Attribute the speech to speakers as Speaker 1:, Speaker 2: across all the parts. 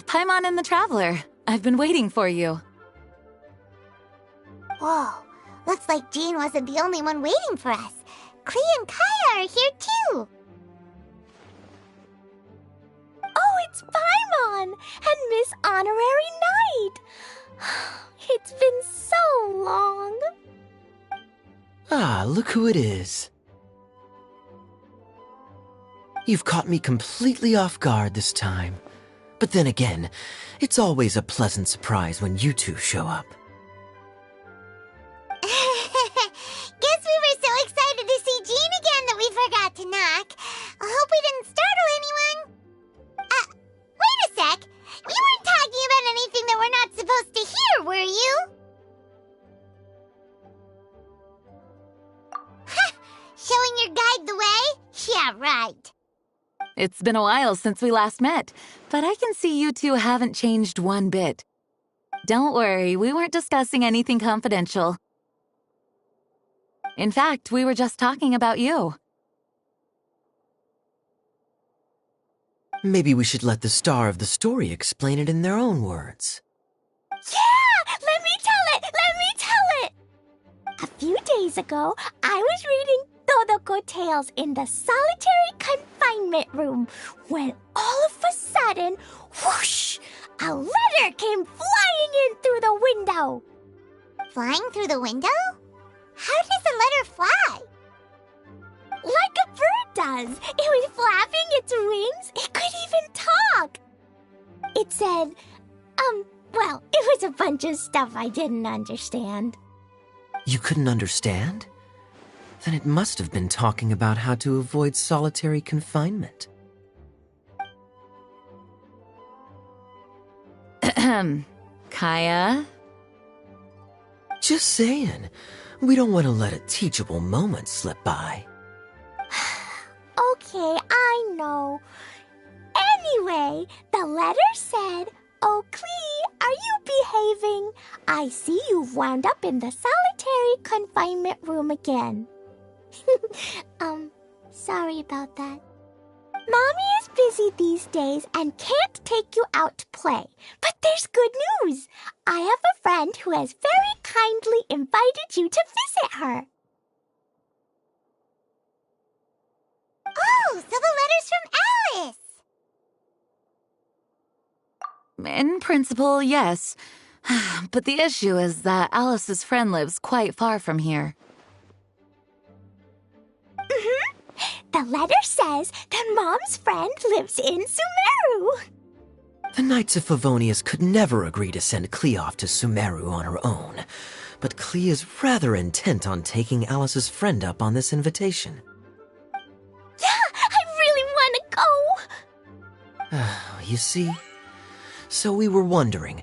Speaker 1: Paimon and the Traveler. I've been waiting for you.
Speaker 2: Whoa, looks like Jean wasn't the only one waiting for us. Klee and Kaya are here too.
Speaker 3: Oh, it's Paimon and Miss Honorary Knight. It's been so long.
Speaker 4: Ah, look who it is. You've caught me completely off guard this time. But then again, it's always a pleasant surprise when you two show up.
Speaker 2: Guess we were so excited to see Jean again that we forgot to knock. I hope we didn't startle anyone. Wait a sec. You weren't talking about anything that we're not supposed to hear, were you? Showing your guide the way? Yeah, right.
Speaker 1: It's been a while since we last met, but I can see you two haven't changed one bit. Don't worry, we weren't discussing anything confidential. In fact, we were just talking about you.
Speaker 4: Maybe we should let the star of the story explain it in their own words.
Speaker 3: Yeah! Let me tell it! Let me tell it! A few days ago, I was reading Todoko Tales in the solitary confinement room when all of a sudden, whoosh! A letter came flying in through the window.
Speaker 2: Flying through the window? How does a letter fly?
Speaker 3: Like a bird does. It was flapping its wings. It could even talk. It said, well, it was a bunch of stuff I didn't understand.
Speaker 4: You couldn't understand? Then it must have been talking about how to avoid solitary confinement.
Speaker 1: Kaya?
Speaker 4: Just saying. We don't want to let a teachable moment slip by.
Speaker 3: Okay, I know. Anyway, the letter said, "Oh, Klee, are you behaving? I see you've wound up in the solitary confinement room again." Sorry about that. Mommy is busy these days and can't take you out to play. But there's good news. I have a friend who has very kindly invited you to visit her.
Speaker 2: Oh, so the letter's from Alice!
Speaker 1: In principle, yes. But the issue is that Alice's friend lives quite far from here.
Speaker 3: The letter says that Mom's friend lives in Sumeru.
Speaker 4: The Knights of Favonius could never agree to send Klee off to Sumeru on her own, but Klee is rather intent on taking Alice's friend up on this invitation.
Speaker 3: Yeah, I really want to go.
Speaker 4: You see? So we were wondering,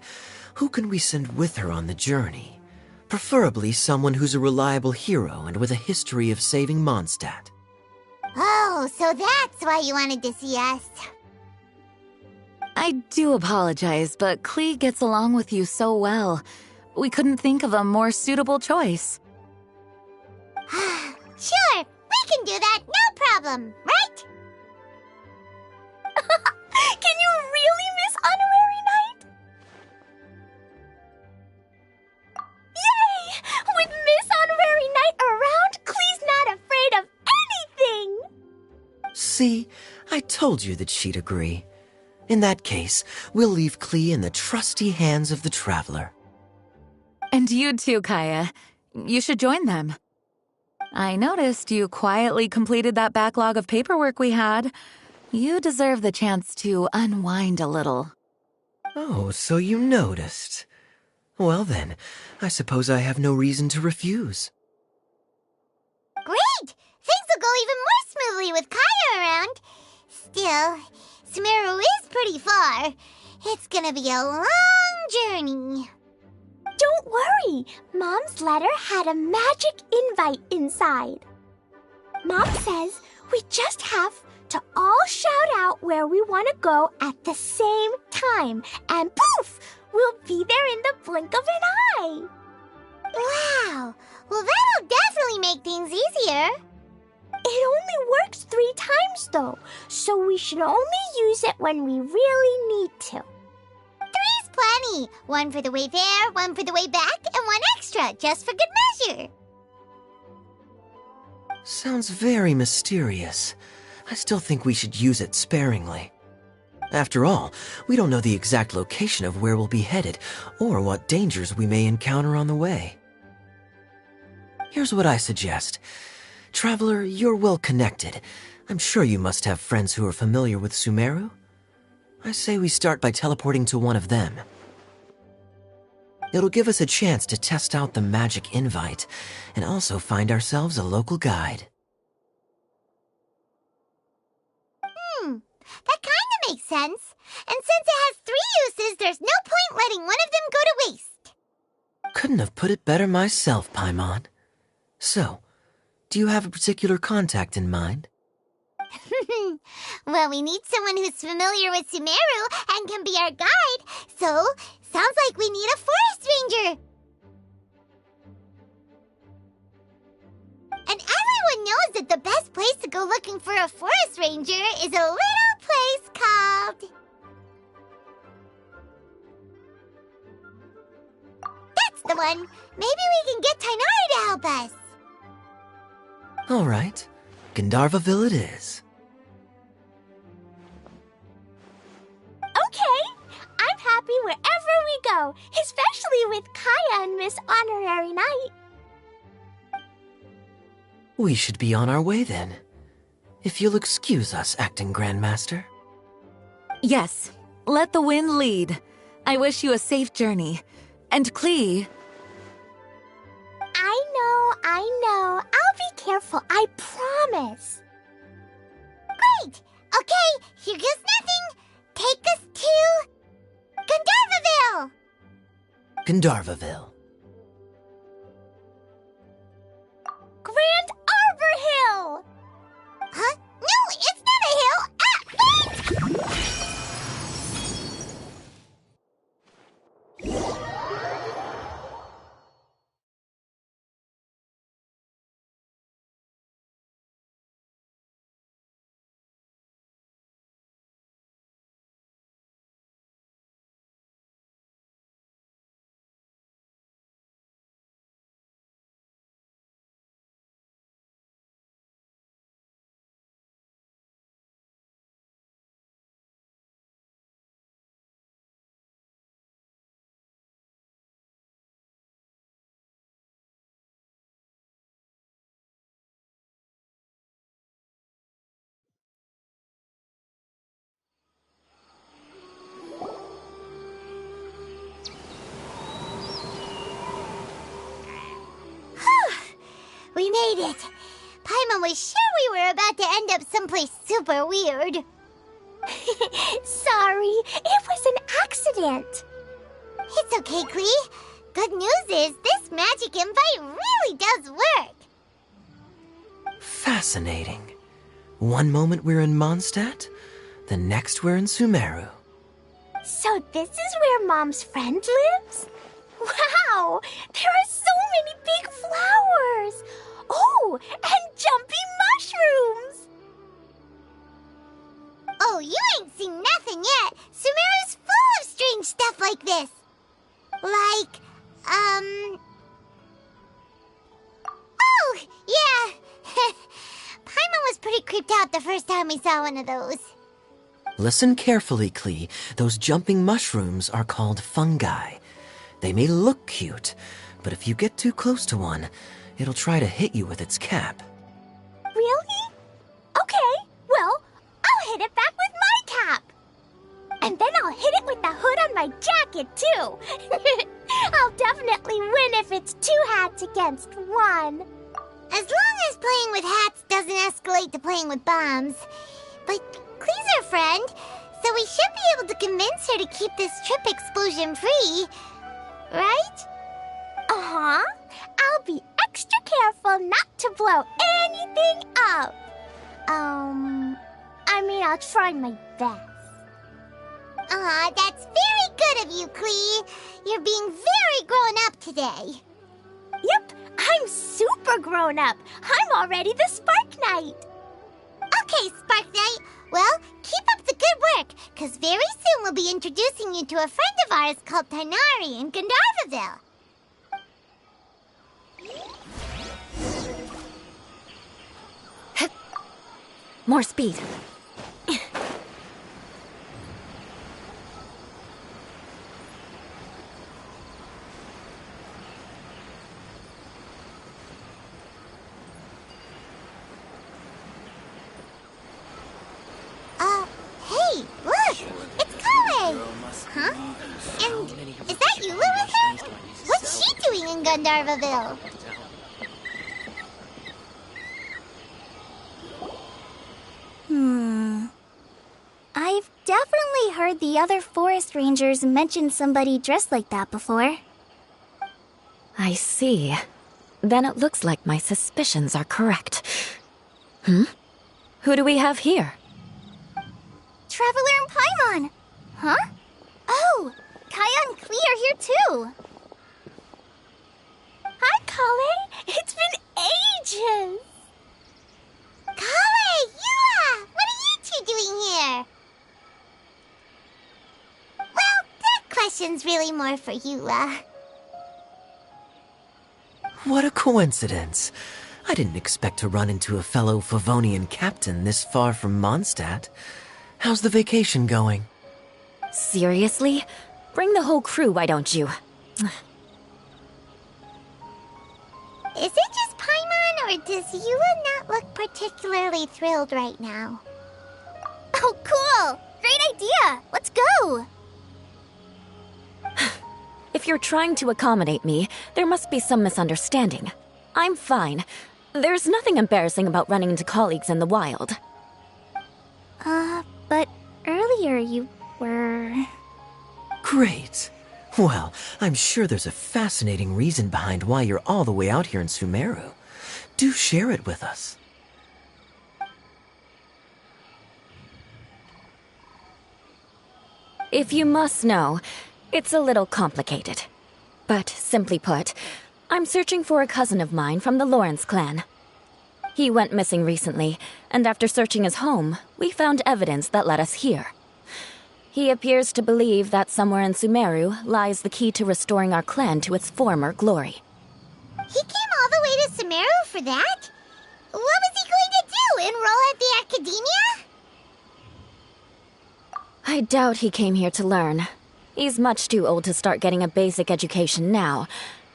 Speaker 4: who can we send with her on the journey? Preferably someone who's a reliable hero and with a history of saving Mondstadt.
Speaker 2: Oh, so that's why you wanted to see us.
Speaker 1: I do apologize, but Klee gets along with you so well. We couldn't think of a more suitable choice.
Speaker 2: Sure, we can do that, no problem, right?
Speaker 3: Can you really, Miss Honorary Knight? Yay! With Miss Honorary Knight around, Klee's not afraid of anything!
Speaker 4: See, I told you that she'd agree. In that case, we'll leave Klee in the trusty hands of the Traveler.
Speaker 1: And you too, Kaya. You should join them. I noticed you quietly completed that backlog of paperwork we had. You deserve the chance to unwind a little.
Speaker 4: Oh, so you noticed. Well then, I suppose I have no reason to refuse.
Speaker 2: Great! Things will go even more smoothly with Kaya around. Still, Sumeru is pretty far. It's gonna be a long journey.
Speaker 3: Don't worry, Mom's letter had a magic invite inside. Mom says we just have to all shout out where we want to go at the same time, and poof, we'll be there in the blink of an eye.
Speaker 2: Wow! Well, that'll definitely make things easier.
Speaker 3: It only works 3 times, though, so we should only use it when we really need to.
Speaker 2: plenty. One for the way there, one for the way back, and one extra, just for good measure.
Speaker 4: Sounds very mysterious. I still think we should use it sparingly. After all, we don't know the exact location of where we'll be headed, or what dangers we may encounter on the way. Here's what I suggest. Traveler, you're well connected. I'm sure you must have friends who are familiar with Sumeru. I say we start by teleporting to one of them. It'll give us a chance to test out the magic invite, and also find ourselves a local guide.
Speaker 2: That kinda makes sense. And since it has 3 uses, there's no point letting one of them go to waste.
Speaker 4: Couldn't have put it better myself, Paimon. So, do you have a particular contact in mind?
Speaker 2: Well, we need someone who's familiar with Sumeru and can be our guide, so sounds like we need a forest ranger. And everyone knows that the best place to go looking for a forest ranger is a little place called... That's the one! Maybe we can get Tainari to help us.
Speaker 4: All right, Gandharvaville it is.
Speaker 3: Okay, I'm happy wherever we go, especially with Kaya and Miss Honorary Knight.
Speaker 4: We should be on our way then. If you'll excuse us, Acting Grandmaster.
Speaker 1: Yes, let the wind lead. I wish you a safe journey. And Klee...
Speaker 3: I know. I'll be careful, I promise.
Speaker 2: Great! Okay, here goes nothing. Take us to... Gandharvaville!
Speaker 4: Gandharvaville.
Speaker 3: Grand Arbor Hill!
Speaker 2: Huh? No, it's not a hill! Ah, wait! We made it. Paimon was sure we were about to end up someplace super weird.
Speaker 3: Sorry, it was an accident.
Speaker 2: It's okay, Klee. Good news is this magic invite really does work.
Speaker 4: Fascinating. One moment we're in Mondstadt, the next we're in Sumeru.
Speaker 3: So this is where Mom's friend lives? Wow, there are so many big flowers. Oh, and jumping mushrooms.
Speaker 2: Oh, you ain't seen nothing yet. Sumeru's full of strange stuff like this. Like, Oh, yeah. Paimon was pretty creeped out the first time we saw one of those.
Speaker 4: Listen carefully, Klee. Those jumping mushrooms are called fungi. They may look cute, but if you get too close to one, it'll try to hit you with its cap.
Speaker 3: Really? Okay, well, I'll hit it back with my cap. And then I'll hit it with the hood on my jacket, too. I'll definitely win if it's 2 hats against 1.
Speaker 2: As long as playing with hats doesn't escalate to playing with bombs. But Klee's our friend, so we should be able to convince her to keep this trip explosion-free. Right?
Speaker 3: Uh-huh. I'll be extra careful not to blow anything up. I'll try my best.
Speaker 2: Aw, that's very good of you, Klee. You're being very grown up today.
Speaker 3: Yep, I'm super grown up. I'm already the Spark Knight.
Speaker 2: Okay, Spark Knight. Well, keep up the good work, because very soon we'll be introducing you to a friend of ours called Tighnari in Gandharvaville.
Speaker 1: More speed.
Speaker 2: Hey, look! It's Kale! Huh? And is that you, Larissa? What's she doing in Gandharvaville?
Speaker 3: I've definitely heard the other forest rangers mention somebody dressed like that before.
Speaker 1: I see. Then it looks like my suspicions are correct. Who do we have here?
Speaker 3: Traveler and Paimon! Huh? Oh, Kaya and Klee are here too! Hi, Kale! It's been ages!
Speaker 2: Kale! Yua! What are you two doing here? Well, that question's really more for Yua.
Speaker 4: What a coincidence. I didn't expect to run into a fellow Favonian captain this far from Mondstadt. How's the vacation going?
Speaker 1: Seriously? Bring the whole crew, why don't you?
Speaker 2: Is it just Paimon, or does Yua not look particularly thrilled right now?
Speaker 3: Oh, cool! Great idea! Let's go!
Speaker 1: If you're trying to accommodate me, there must be some misunderstanding. I'm fine. There's nothing embarrassing about running into colleagues in the wild.
Speaker 3: But earlier you were...
Speaker 4: Great. Well, I'm sure there's a fascinating reason behind why you're all the way out here in Sumeru. Do share it with us.
Speaker 1: If you must know, it's a little complicated. But simply put, I'm searching for a cousin of mine from the Lawrence clan. He went missing recently, and after searching his home, we found evidence that led us here. He appears to believe that somewhere in Sumeru lies the key to restoring our clan to its former glory.
Speaker 2: He came all the way to Sumeru for that? What was he going to do, enroll at the academia?
Speaker 1: I doubt he came here to learn. He's much too old to start getting a basic education now,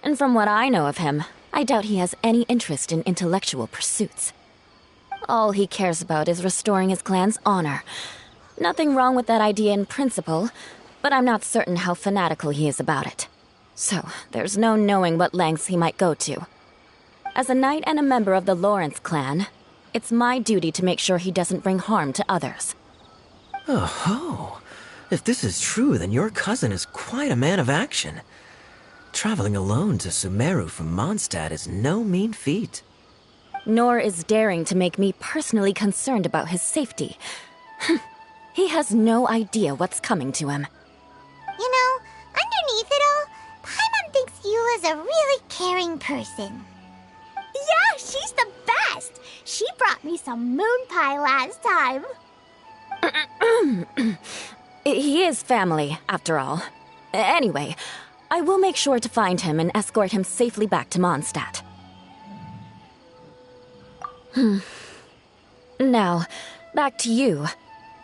Speaker 1: and from what I know of him, I doubt he has any interest in intellectual pursuits. All he cares about is restoring his clan's honor. Nothing wrong with that idea in principle, but I'm not certain how fanatical he is about it. So, there's no knowing what lengths he might go to. As a knight and a member of the Lawrence clan, it's my duty to make sure he doesn't bring harm to others.
Speaker 4: Oh-ho. If this is true, then your cousin is quite a man of action. Traveling alone to Sumeru from Mondstadt is no mean feat.
Speaker 1: Nor is daring to make me personally concerned about his safety. He has no idea what's coming to him.
Speaker 2: You know, underneath it all, Paimon thinks Yula's a really caring person.
Speaker 3: Yeah, she's the best! She brought me some moon pie last time.
Speaker 1: He is family, after all. Anyway, I will make sure to find him and escort him safely back to Mondstadt. Now, back to you.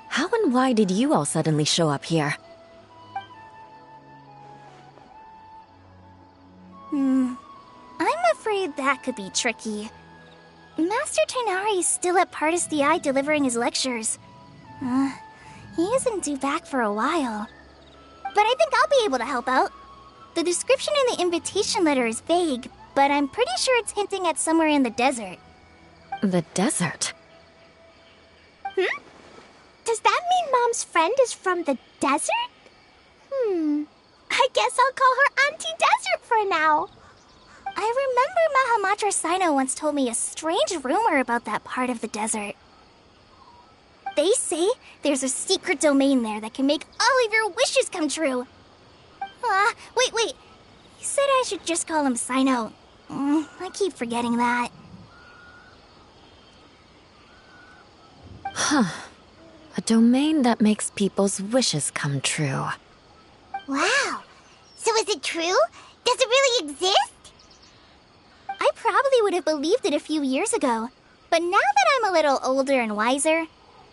Speaker 1: How and why did you all suddenly show up here?
Speaker 3: I'm afraid that could be tricky. Master Tighnari is still at Partis the Eye delivering his lectures. He isn't due back for a while. But I think I'll be able to help out. The description in the invitation letter is vague, but I'm pretty sure it's hinting at somewhere in the desert.
Speaker 1: The desert?
Speaker 3: Does that mean Mom's friend is from the desert? I guess I'll call her Auntie Desert for now. I remember Mahamatra Sino once told me a strange rumor about that part of the desert. They say there's a secret domain there that can make all of your wishes come true. Wait. He said I should just call him Sino. I keep forgetting that.
Speaker 1: A domain that makes people's wishes come true.
Speaker 2: Wow. So is it true? Does it really exist?
Speaker 3: I probably would have believed it a few years ago. But now that I'm a little older and wiser,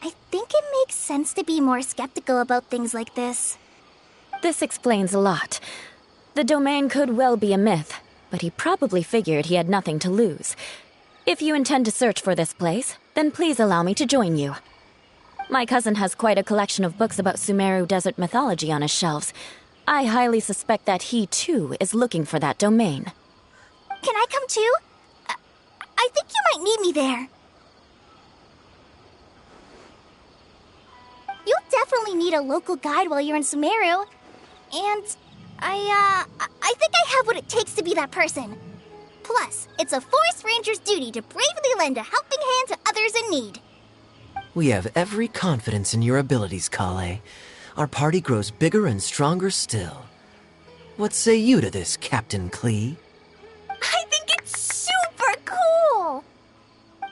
Speaker 3: I think it makes sense to be more skeptical about things like this.
Speaker 1: This explains a lot. The domain could well be a myth, but he probably figured he had nothing to lose. If you intend to search for this place, then please allow me to join you. My cousin has quite a collection of books about Sumeru desert mythology on his shelves. I highly suspect that he, too, is looking for that domain.
Speaker 3: Can I come too? I think you might need me there. You'll definitely need a local guide while you're in Sumeru. And I think I have what it takes to be that person. Plus, it's a forest ranger's duty to bravely lend a helping hand to others in need.
Speaker 4: We have every confidence in your abilities, Kale. Our party grows bigger and stronger still. What say you to this, Captain Klee?
Speaker 3: I think it's super cool!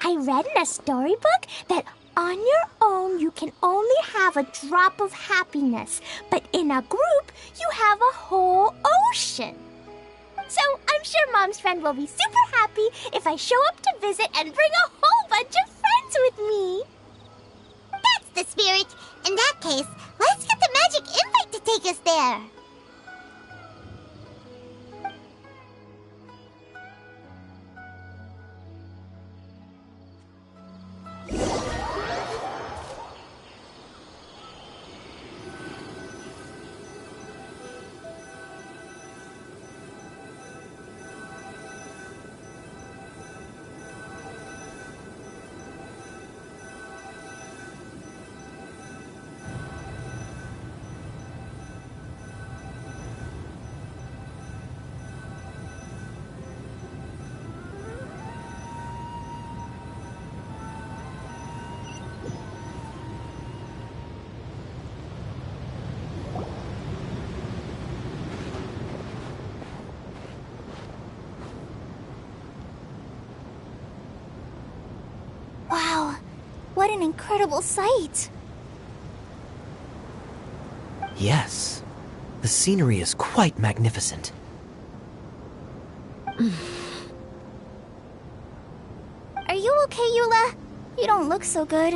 Speaker 3: I read in a storybook that on your own you can only have a drop of happiness, but in a group you have a whole ocean. So I'm sure Mom's friend will be super happy if I show up to visit and bring a whole bunch of friends with me.
Speaker 2: That's the spirit. In that case, let's get the magic invite to take us there.
Speaker 3: Wow, what an incredible sight.
Speaker 4: Yes. The scenery is quite magnificent.
Speaker 3: Are you okay, Eula? You don't look so good.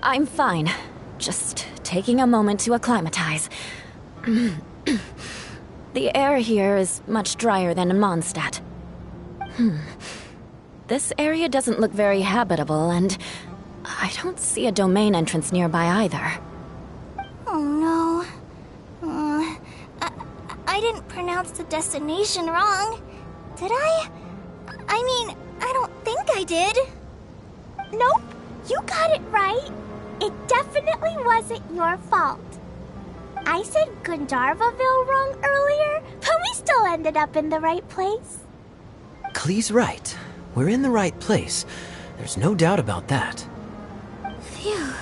Speaker 1: I'm fine. Just taking a moment to acclimatize. The air here is much drier than in Mondstadt. This area doesn't look very habitable, and I don't see a domain entrance nearby either.
Speaker 3: Oh no. I didn't pronounce the destination wrong. Did I? I mean, I don't think I did. Nope, you got it right. It definitely wasn't your fault. I said Gandharvaville wrong earlier, but we still ended up in the right place.
Speaker 4: Klee's right. We're in the right place. There's no doubt about that.
Speaker 3: Phew.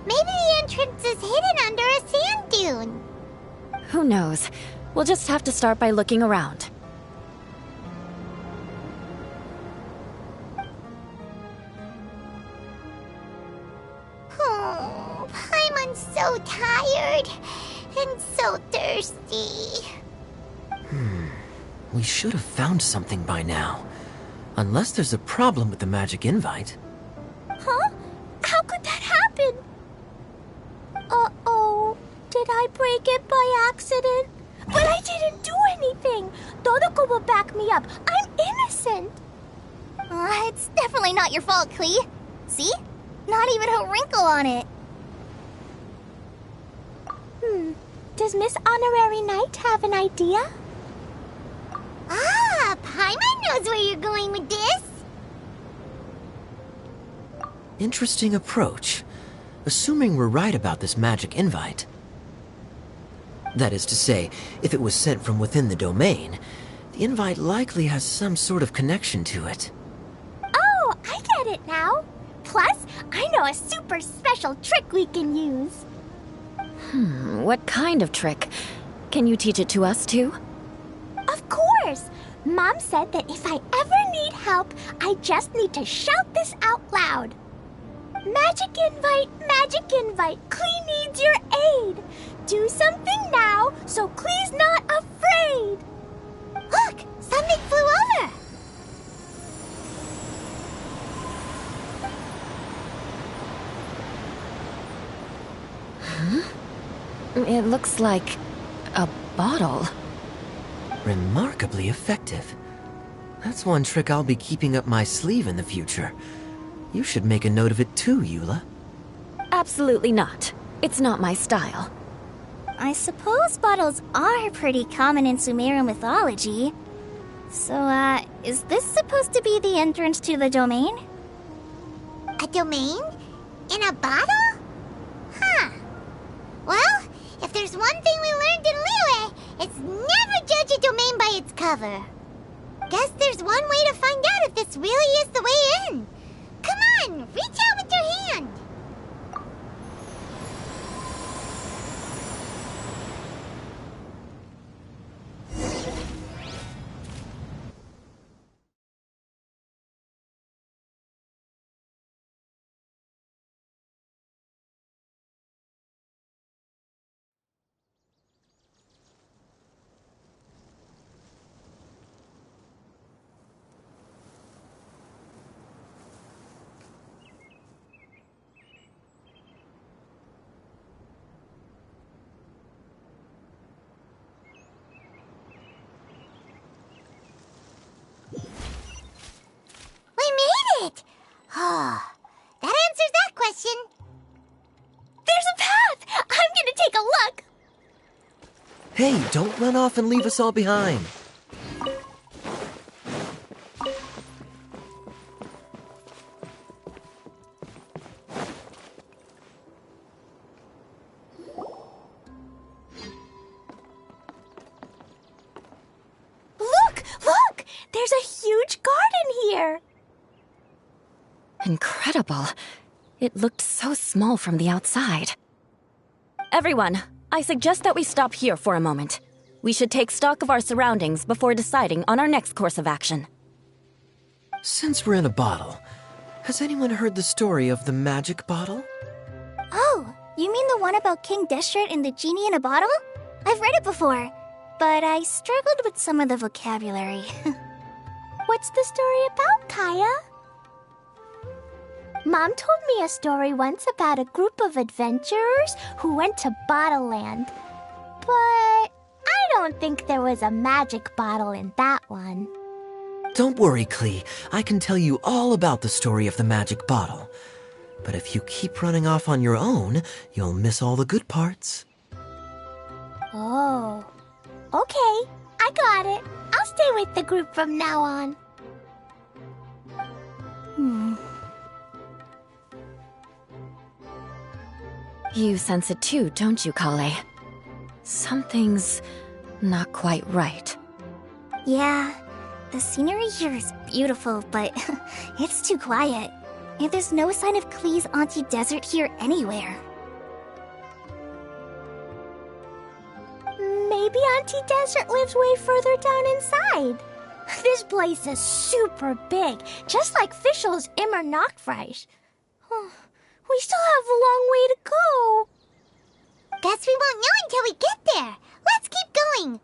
Speaker 2: Maybe the entrance is hidden under a sand dune.
Speaker 1: Who knows? We'll just have to start by looking around.
Speaker 2: Oh, Paimon's so tired and so thirsty.
Speaker 4: We should have found something by now. Unless there's a problem with the magic invite.
Speaker 3: Huh? How could that happen? Uh-oh. Did I break it by accident? But I didn't do anything. Todoko will back me up. I'm innocent. It's definitely not your fault, Klee. See? Not even a wrinkle on it. Does Miss Honorary Knight have an idea?
Speaker 2: Ah, Paimon knows where you're going with this.
Speaker 4: Interesting approach. Assuming we're right about this magic invite. That is to say, if it was sent from within the domain, the invite likely has some sort of connection to it.
Speaker 3: Oh, I get it now. Plus, I know a super special trick we can use.
Speaker 1: What kind of trick? Can you teach it to us too?
Speaker 3: Of course! Mom said that if I ever need help, I just need to shout this out loud. Magic invite, Klee needs your aid. Do something now, so Klee's not afraid.
Speaker 2: Look, something flew over.
Speaker 1: It looks like a bottle.
Speaker 4: Remarkably effective. That's one trick I'll be keeping up my sleeve in the future. You should make a note of it too, Eula.
Speaker 1: Absolutely not. It's not my style.
Speaker 3: I suppose bottles are pretty common in Sumerian mythology. So, is this supposed to be the entrance to the domain?
Speaker 2: A domain? In a bottle? Huh. Well, if there's one thing we learned in Liyue, it's never judge a domain by its cover. Guess there's one way to find out if this really is the way in. Come on, reach out with your hand. We made it! Oh, that answers that question.
Speaker 3: There's a path! I'm gonna take a look!
Speaker 4: Hey, don't run off and leave us all behind.
Speaker 3: Look! There's a huge garden here!
Speaker 1: Incredible. It looked so small from the outside. Everyone, I suggest that we stop here for a moment. We should take stock of our surroundings before deciding on our next course of action.
Speaker 4: Since we're in a bottle, has anyone heard the story of the magic bottle?
Speaker 3: Oh, you mean the one about King Deshret and the genie in a bottle? I've read it before, but I struggled with some of the vocabulary. What's the story about, Kaya? Mom told me a story once about a group of adventurers who went to Bottle Land. But I don't think there was a magic bottle in that one.
Speaker 4: Don't worry, Klee. I can tell you all about the story of the magic bottle. But if you keep running off on your own, you'll miss all the good parts.
Speaker 3: Oh, okay. I got it. I'll stay with the group from now on.
Speaker 1: You sense it too, don't you, Kale? Something's not quite right.
Speaker 3: Yeah, the scenery here is beautiful, but it's too quiet. And there's no sign of Klee's Auntie Desert here anywhere. Maybe Auntie Desert lives way further down inside. This place is super big, just like Fischl's Immer Nachtreich. We still have a long way to go.
Speaker 2: Guess we won't know until we get there. Let's keep going.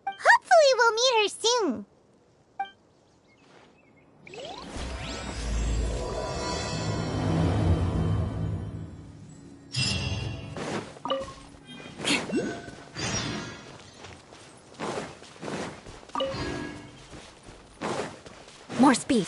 Speaker 2: Hopefully we'll meet her soon.
Speaker 1: More speed.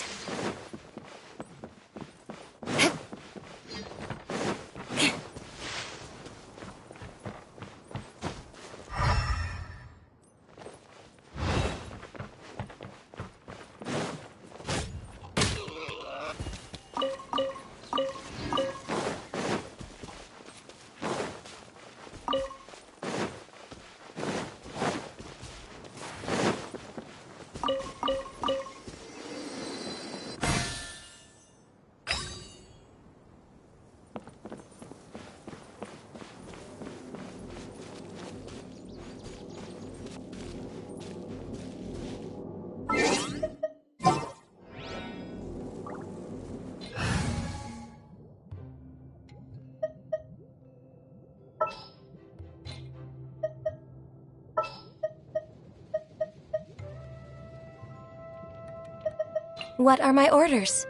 Speaker 3: What are my orders?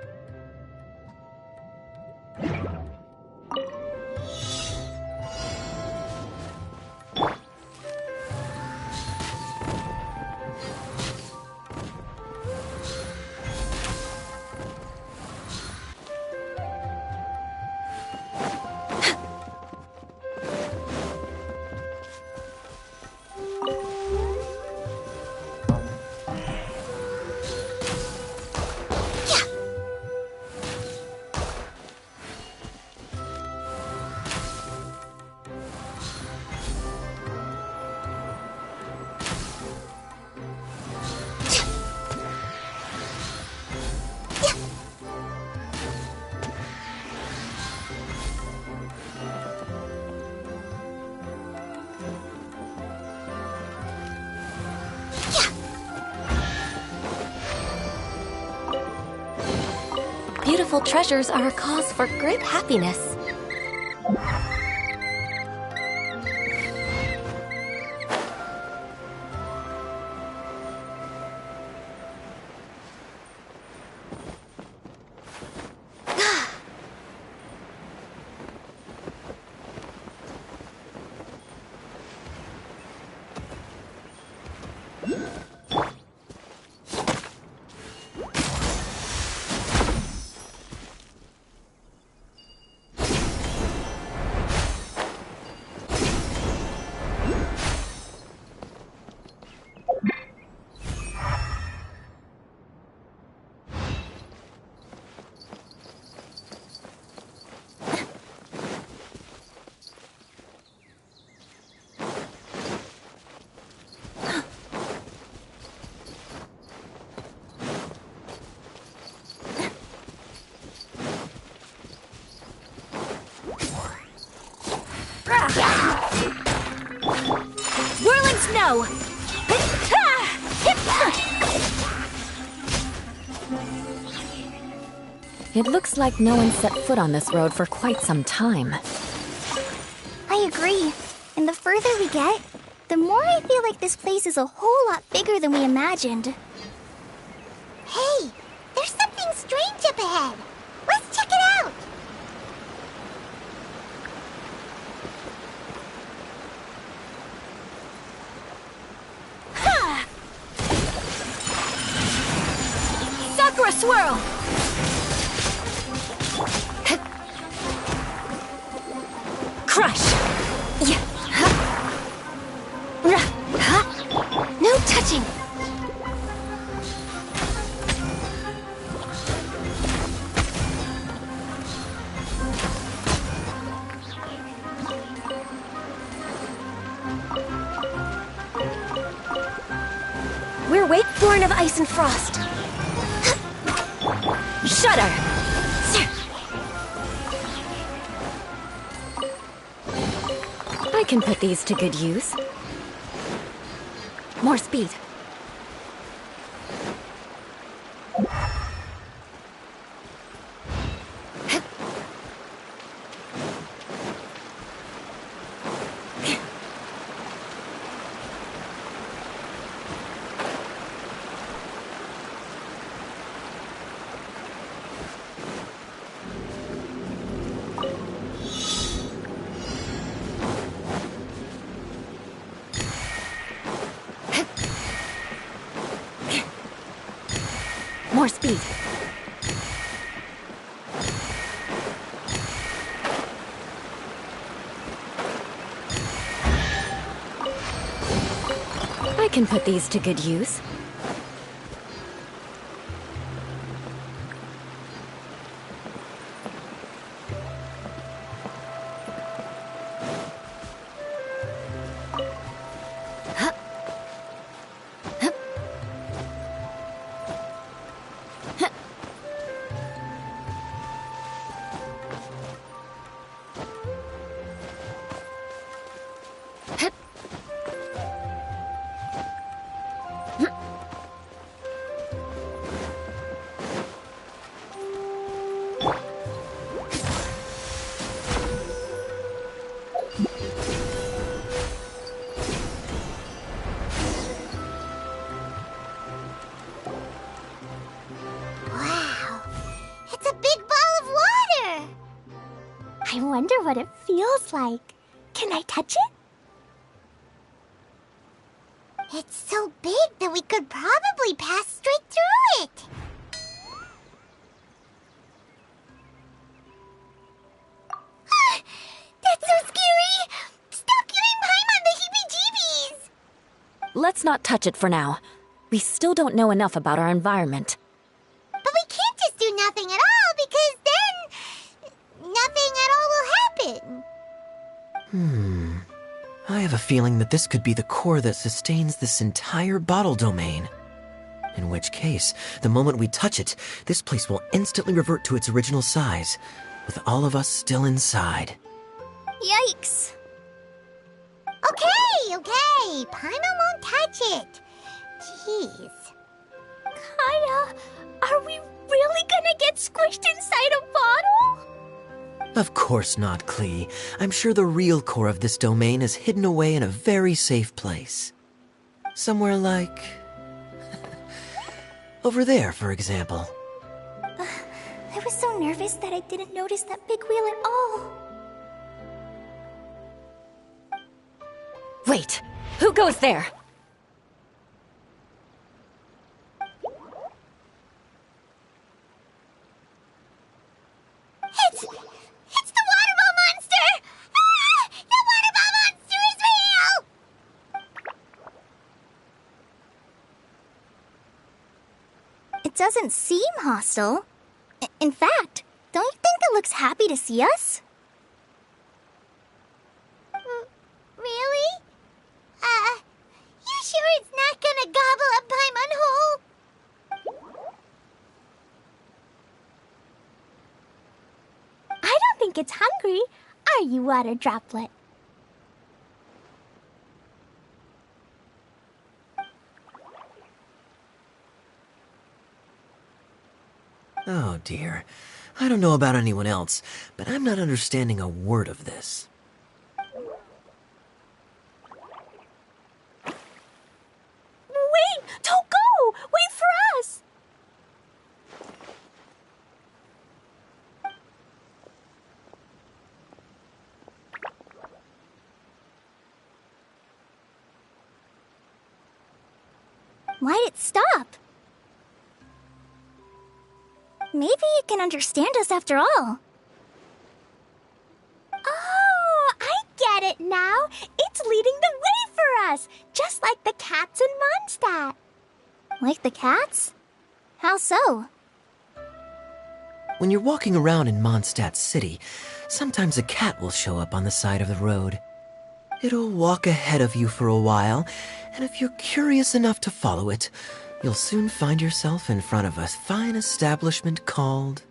Speaker 3: Beautiful treasures are a cause for great happiness. Whirling snow! It looks like no one set foot on this road for quite some time.
Speaker 2: I agree. And the further we get, the more I feel like this place is a whole lot bigger than we imagined. Hey, there's something strange up ahead. Let's check it out.
Speaker 3: Sakura swirl! Crush! No touching! We're Wakeborn of Ice and Frost. Shudder! I can put these to good use. More speed. More speed. I can put these to good use. wonder what it feels like. Can I touch it?
Speaker 2: It's so big that we could probably pass straight through it. That's so scary! Stop giving Paimon the heebie-jeebies!
Speaker 1: Let's not touch it for now. We still don't know enough about our environment.
Speaker 2: But we can't just do nothing at all, because then nothing at all will happen.
Speaker 4: I have a feeling that this could be the core that sustains this entire bottle domain. In which case, the moment we touch it, this place will instantly revert to its original size, with all of us still inside.
Speaker 3: Yikes!
Speaker 2: Okay. Paimon won't touch it. Jeez.
Speaker 3: Kaya, are we really gonna get squished inside a bottle?
Speaker 4: Of course not, Klee. I'm sure the real core of this domain is hidden away in a very safe place. Somewhere like... over there, for example.
Speaker 3: I was so nervous that I didn't notice that big wheel at all.
Speaker 1: Wait, who goes there?
Speaker 2: It's the water ball monster! Ah! The water ball monster is real!
Speaker 3: It doesn't seem hostile. In fact, don't you think it looks happy to see us?
Speaker 2: Really? You sure it's not gonna gobble up Paimon whole?
Speaker 3: I don't think it's hungry. Are you, Water Droplet?
Speaker 4: Oh dear. I don't know about anyone else, but I'm not understanding a word of this.
Speaker 3: Wait! Don't go! Wait for us! Why'd it stop? Maybe it can understand us after all. Oh, I get it now. It's leading the way for us, just like the cats in Mondstadt. Like the cats? How so?
Speaker 4: When you're walking around in Mondstadt City, sometimes a cat will show up on the side of the road. It'll walk ahead of you for a while, and if you're curious enough to follow it, you'll soon find yourself in front of a fine establishment called...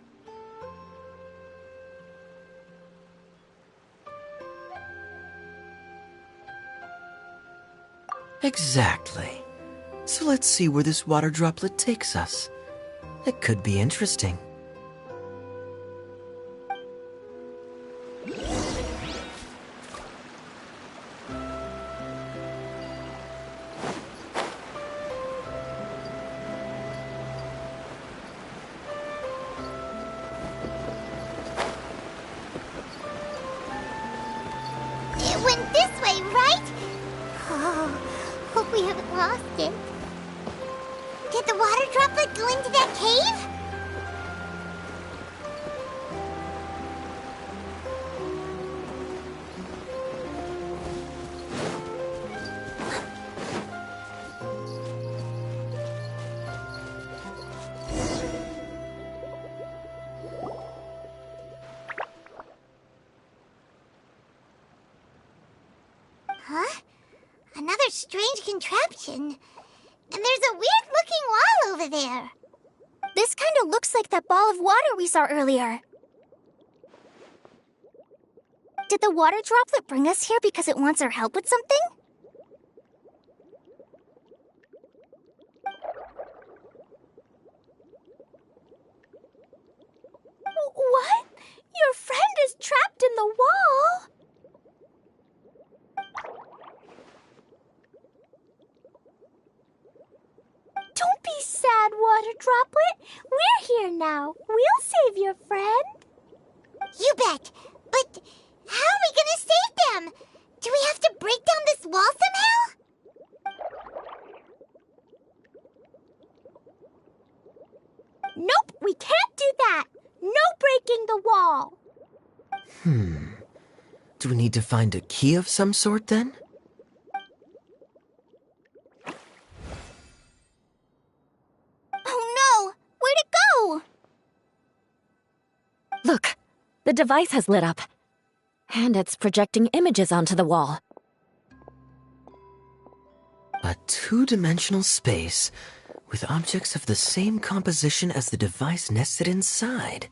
Speaker 4: Exactly. So let's see where this water droplet takes us. It could be interesting.
Speaker 2: It went this way, right? Oh, hope we haven't lost it. Did the water droplet go into that cave? Huh? Another strange contraption. And there's a weird-looking wall over there.
Speaker 3: This kind of looks like that ball of water we saw earlier. Did the water droplet bring us here because it wants our help with something? What? Your friend is trapped in the wall? Don't be sad, Water Droplet. We're here now. We'll save your friend.
Speaker 2: You bet. But But how are we gonna save them? Do we have to break down this wall somehow?
Speaker 3: Nope, we can't do that. No breaking the wall.
Speaker 4: Do we need to find a key of some sort then?
Speaker 3: Oh no! Where'd it go?
Speaker 1: Look, the device has lit up. And it's projecting images onto the wall.
Speaker 4: A two-dimensional space with objects of the same composition as the device nested inside.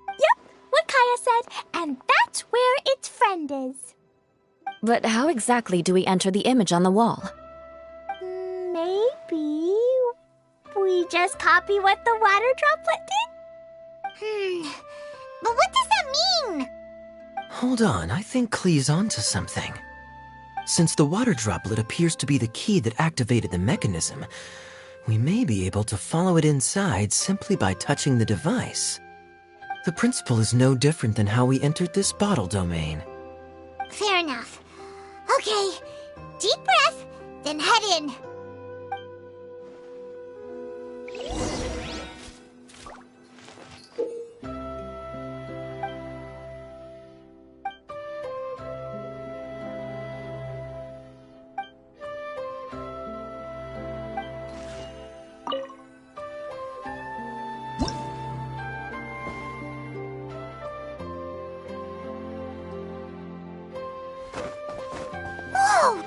Speaker 3: Yep, what Kaya said, and that's where its friend is.
Speaker 1: But how exactly do we enter the image on the wall?
Speaker 3: Maybe we just copy what the water droplet did?
Speaker 2: But what does that mean?
Speaker 4: Hold on, I think Klee's onto something. Since the water droplet appears to be the key that activated the mechanism, we may be able to follow it inside simply by touching the device. The principle is no different than how we entered this bottle domain.
Speaker 2: Fair enough. Okay, deep breath, then head in. Whoa!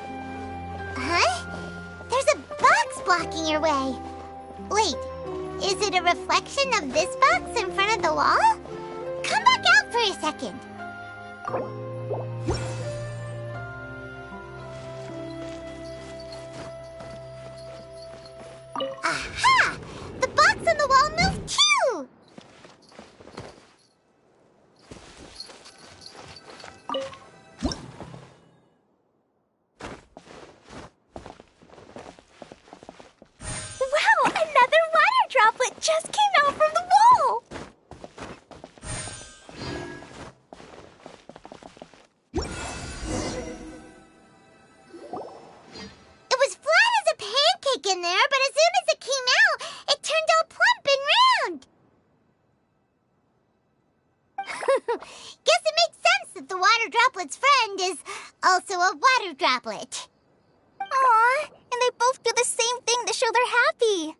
Speaker 2: Huh? There's a box blocking your way. Wait, is it a reflection of this box in front of the wall? Come back out for a second. Aha! The box on the wall moved too!
Speaker 3: Wow, another water droplet just came out from the wall!
Speaker 2: It was flat as a pancake in there, but as soon as it came out, it turned all plump and round. Guess it makes sense that the water droplet's friend is also a water droplet.
Speaker 3: Aw, and they both do the same thing to show they're happy.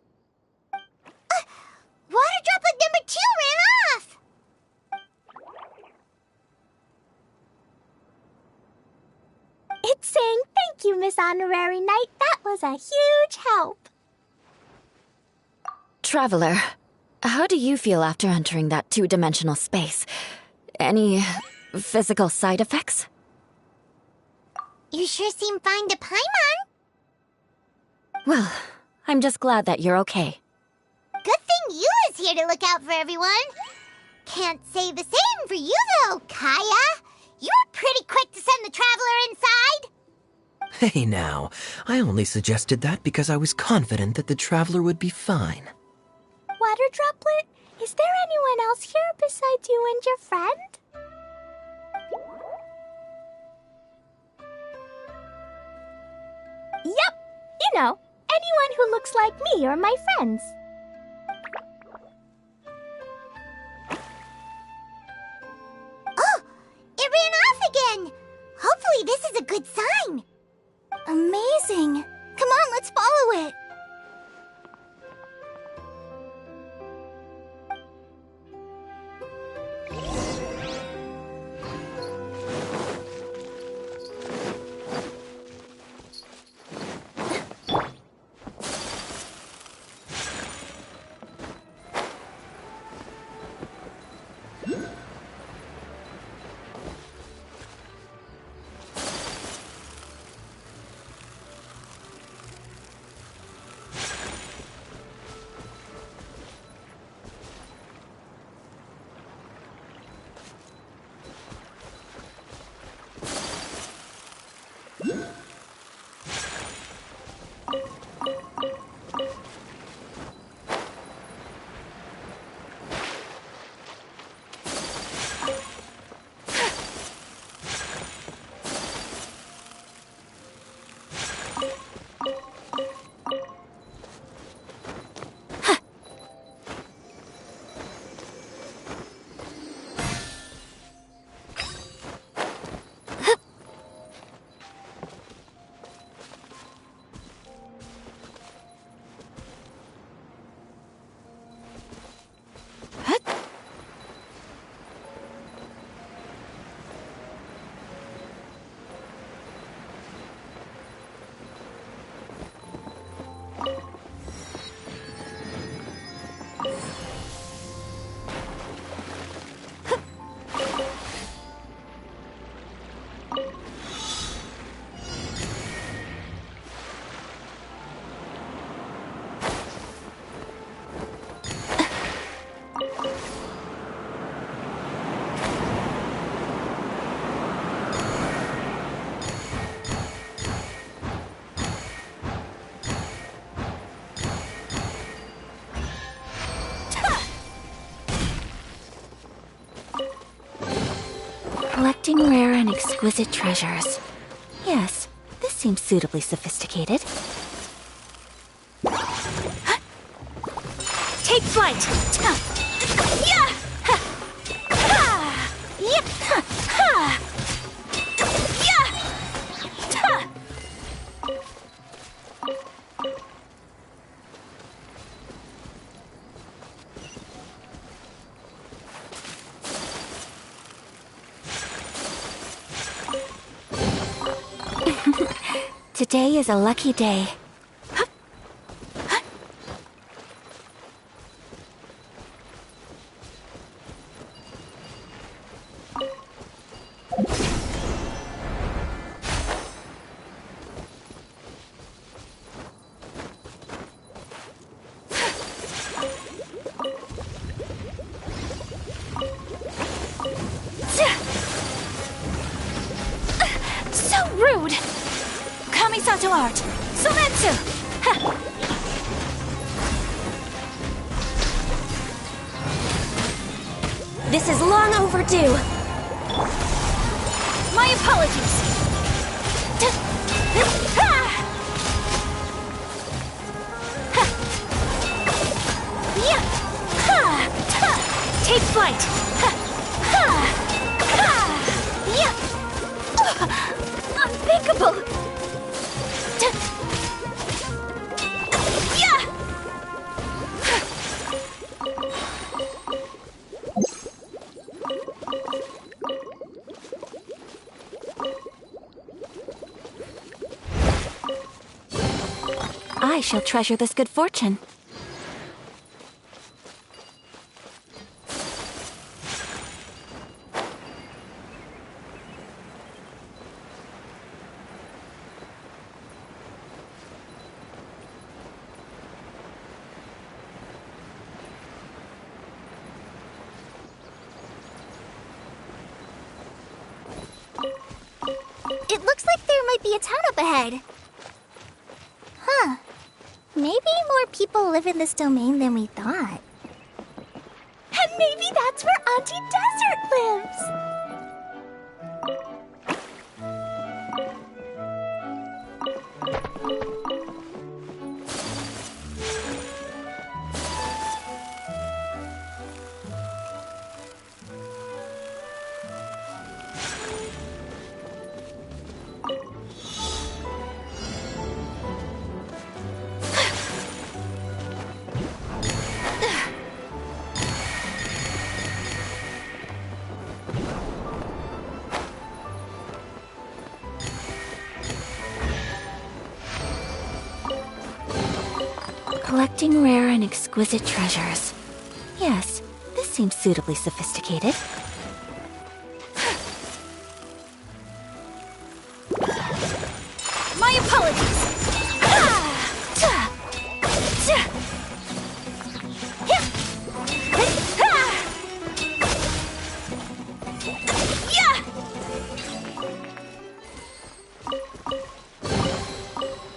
Speaker 2: Water droplet number 2 ran off.
Speaker 3: It's saying thank you, Miss Honorary Knight. That was a huge help.
Speaker 1: Traveler, how do you feel after entering that two-dimensional space? Any physical side effects?
Speaker 2: You sure seem fine to Paimon.
Speaker 1: Well, I'm just glad that you're okay.
Speaker 2: Good thing you is here to look out for everyone. Can't say the same for you, though, Kaya. You were pretty quick to send the traveler inside.
Speaker 4: Hey now, I only suggested that because I was confident that the traveler would be fine.
Speaker 3: Water droplet, is there anyone else here besides you and your friend? Yep, you know, anyone who looks like me or my friends.
Speaker 2: Oh, it ran off again. Hopefully this is a good sign.
Speaker 3: Amazing. Come on, let's follow it. Collecting rare and exquisite treasures. Yes, this seems suitably sophisticated. Take flight! Yeah! Yep! Yeah! Today is a lucky day. So rude! Kamisato art! Sometsu! This is long overdue. My apologies. Take flight. Unthinkable. I shall treasure this good fortune.
Speaker 2: It looks like there might be a town up ahead. Huh. Maybe more people live in this domain than we thought.
Speaker 3: And maybe that's where Auntie Desert lives! Collecting rare and exquisite treasures. Yes, this seems suitably sophisticated. My apologies!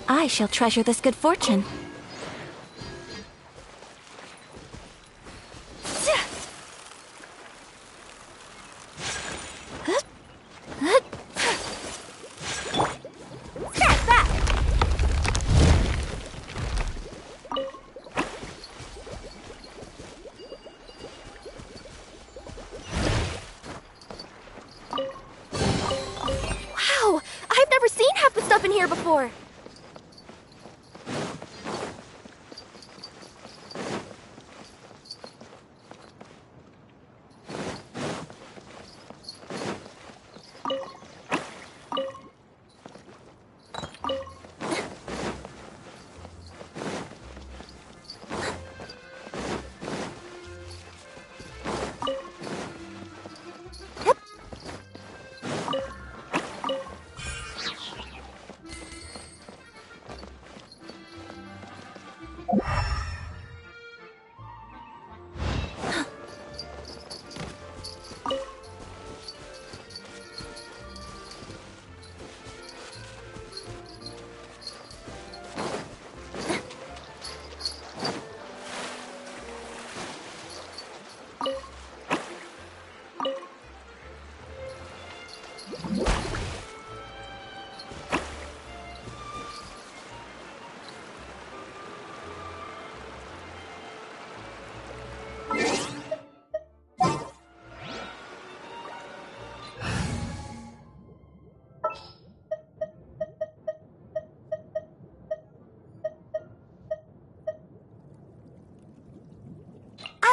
Speaker 3: I shall treasure this good fortune. Wow! I've never seen half the stuff in here before!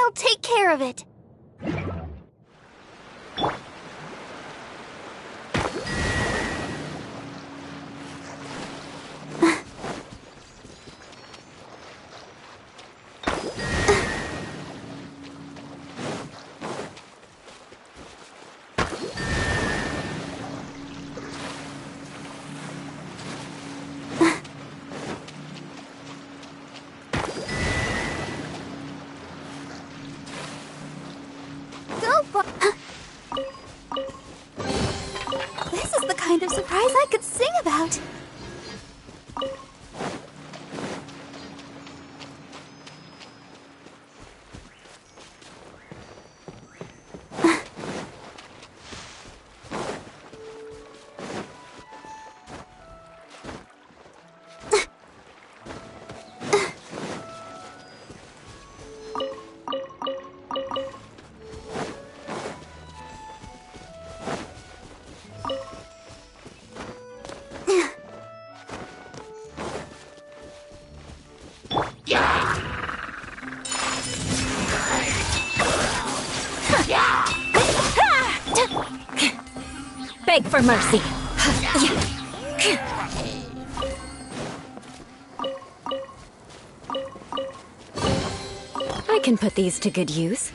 Speaker 3: I'll take care of it. This is the kind of surprise I could sing about. Beg for mercy. I can put these to good use.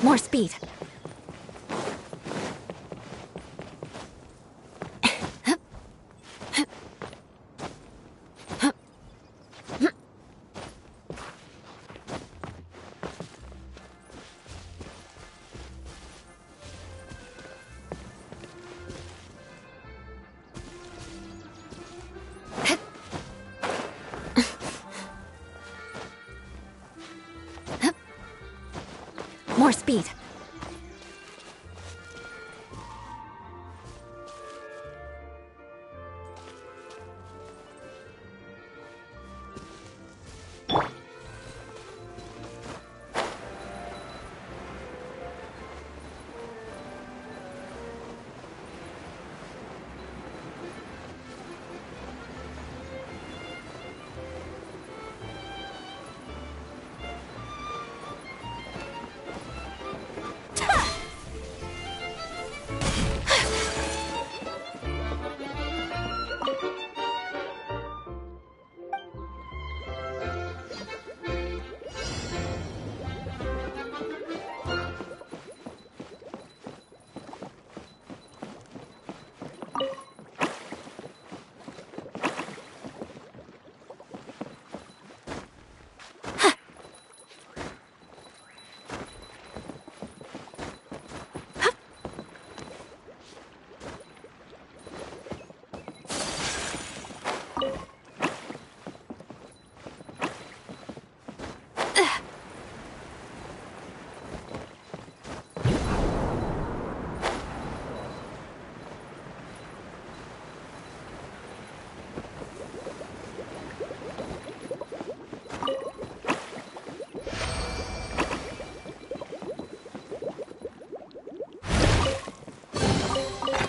Speaker 3: More speed. More speed.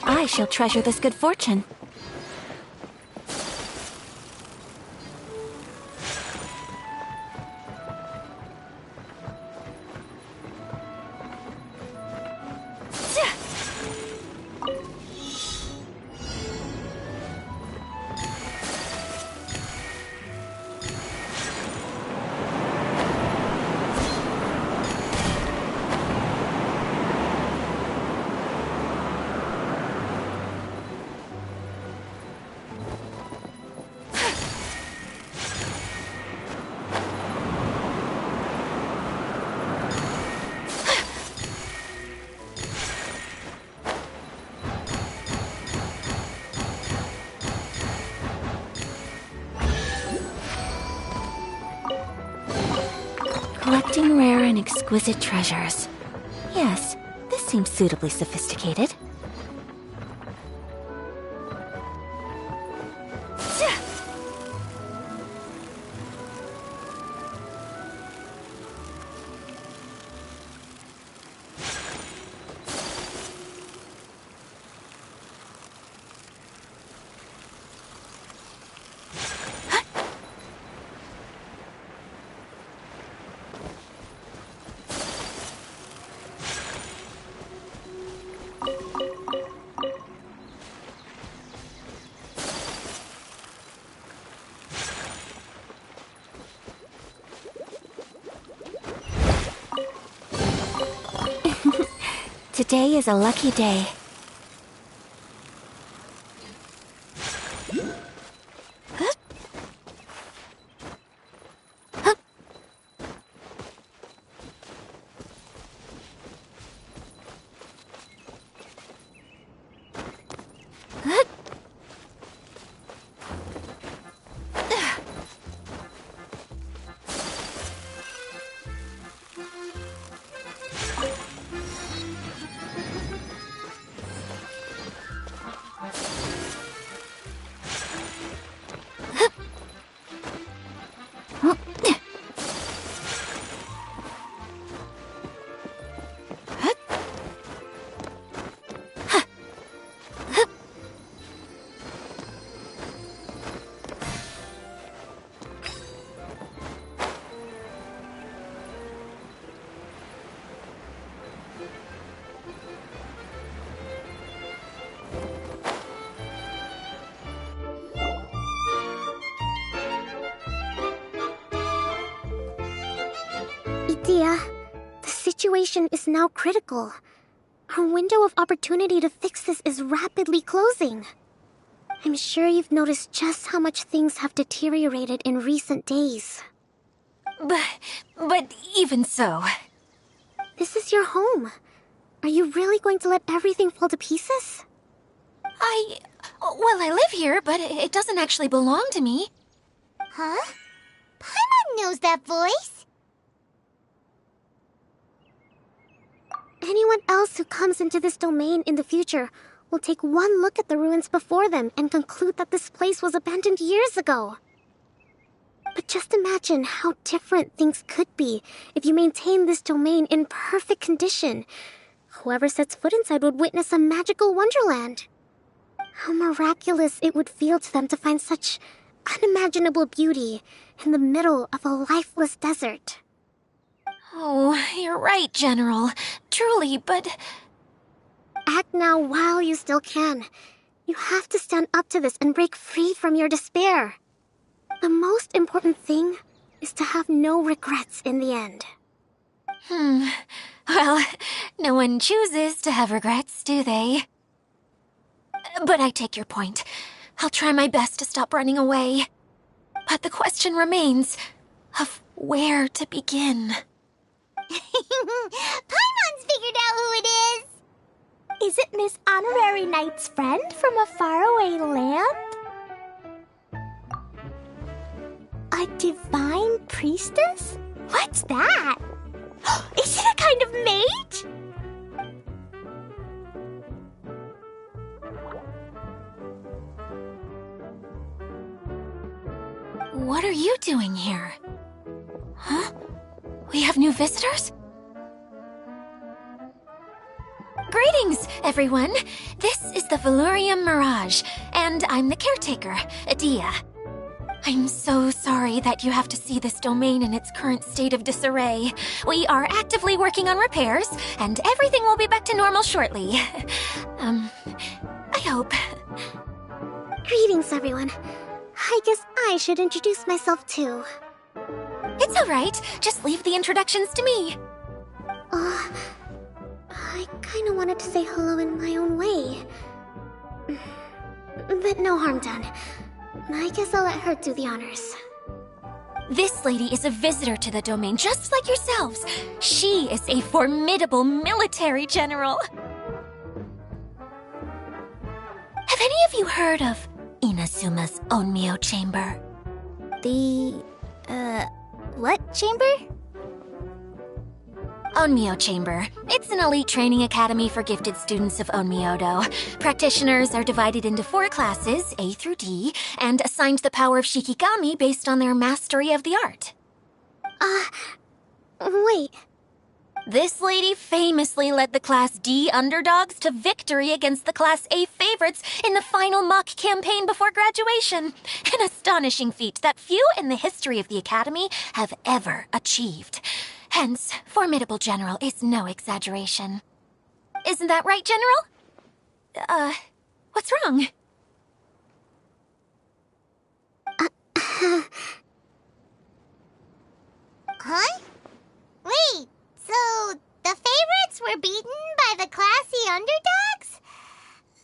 Speaker 3: I shall treasure this good fortune. Collecting rare and exquisite treasures. Yes, this seems suitably sophisticated. Today is a lucky day.
Speaker 2: Idea, the situation is now critical. Our window of opportunity to fix this is rapidly closing. I'm sure you've noticed just how much things have deteriorated in recent days.
Speaker 3: But even so...
Speaker 2: This is your home. Are you really going to let everything fall to pieces?
Speaker 3: Well, I live here, but it doesn't actually belong to me.
Speaker 2: Huh? Paimon knows that voice. Anyone else who comes into this domain in the future will take one look at the ruins before them and conclude that this place was abandoned years ago. But just imagine how different things could be if you maintain this domain in perfect condition. Whoever sets foot inside would witness a magical wonderland. How miraculous it would feel to them to find such unimaginable beauty in the middle of a lifeless desert.
Speaker 3: Oh, you're right, General. Truly, but...
Speaker 2: Act now while you still can. You have to stand up to this and break free from your despair. The most important thing is to have no regrets in the end.
Speaker 3: Well, no one chooses to have regrets, do they? But I take your point. I'll try my best to stop running away. But the question remains of where to begin.
Speaker 2: Paimon's figured out who it is!
Speaker 3: Is it Miss Honorary Knight's friend from a faraway land? A divine priestess? What's that? Is it a kind of mage? What are you doing here? Huh? We have new visitors? Greetings, everyone! This is the Valurium Mirage, and I'm the caretaker, Adia. I'm so sorry that you have to see this domain in its current state of disarray. We are actively working on repairs, and everything will be back to normal shortly. I hope.
Speaker 2: Greetings, everyone. I guess I should introduce myself too.
Speaker 3: It's alright, just leave the introductions to me.
Speaker 2: I kinda wanted to say hello in my own way. But no harm done. I guess I'll let her do the honors.
Speaker 3: This lady is a visitor to the domain, just like yourselves. She is a formidable military general. Have any of you heard of Inazuma's Onmyo Chamber?
Speaker 2: The, what chamber?
Speaker 3: Onmyo Chamber. It's an elite training academy for gifted students of Onmyodo. Practitioners are divided into 4 classes, A through D, and assigned the power of Shikigami based on their mastery of the art.
Speaker 2: Wait.
Speaker 3: This lady famously led the Class D underdogs to victory against the Class A favorites in the final mock campaign before graduation. An astonishing feat that few in the history of the Academy have ever achieved. Hence, formidable general is no exaggeration. Isn't that right, General? What's wrong?
Speaker 2: Huh? Wait, so the favorites were beaten by the classy underdogs?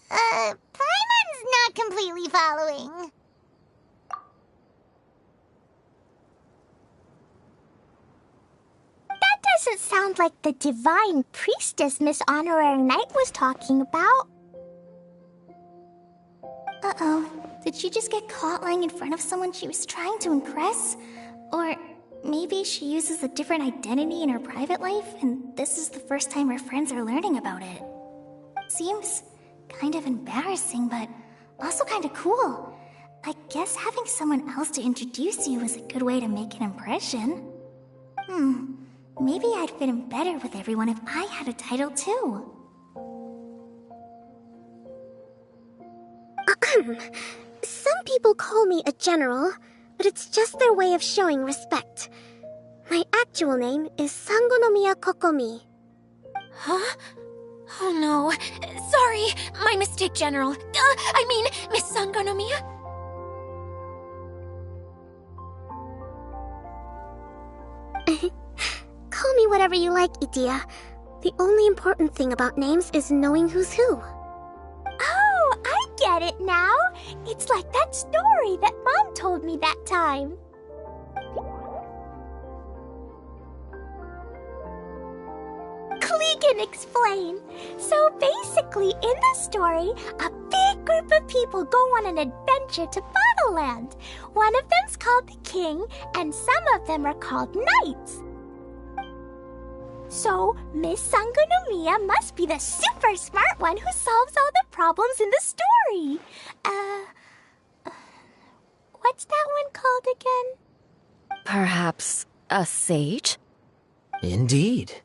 Speaker 2: Paimon's not completely following.
Speaker 3: That doesn't sound like the divine priestess Miss Honorary Knight was talking about.
Speaker 5: Uh-oh. Did she just get caught lying in front of someone she was trying to impress? Or maybe she uses a different identity in her private life, and this is the first time her friends are learning about it. Seems kind of embarrassing, but also kind of cool. I guess having someone else to introduce you is a good way to make an impression. Maybe I'd fit in better with everyone if I had a title too.
Speaker 2: Some people call me a general, but it's just their way of showing respect. My actual name is Sangonomiya Kokomi.
Speaker 3: Huh? Oh no. Sorry, my mistake, General. I mean, Miss Sangonomiya.
Speaker 2: Call me whatever you like, Idia. The only important thing about names is knowing who's who.
Speaker 3: Oh, I get it now. It's like that story that Mom told me that time. Klee can explain. So basically, in the story, a big group of people go on an adventure to Bottleland. One of them's called the King, and some of them are called Knights. So, Miss Sangonomiya must be the super smart one who solves all the problems in the story. What's that one called again?
Speaker 1: Perhaps a sage?
Speaker 4: Indeed.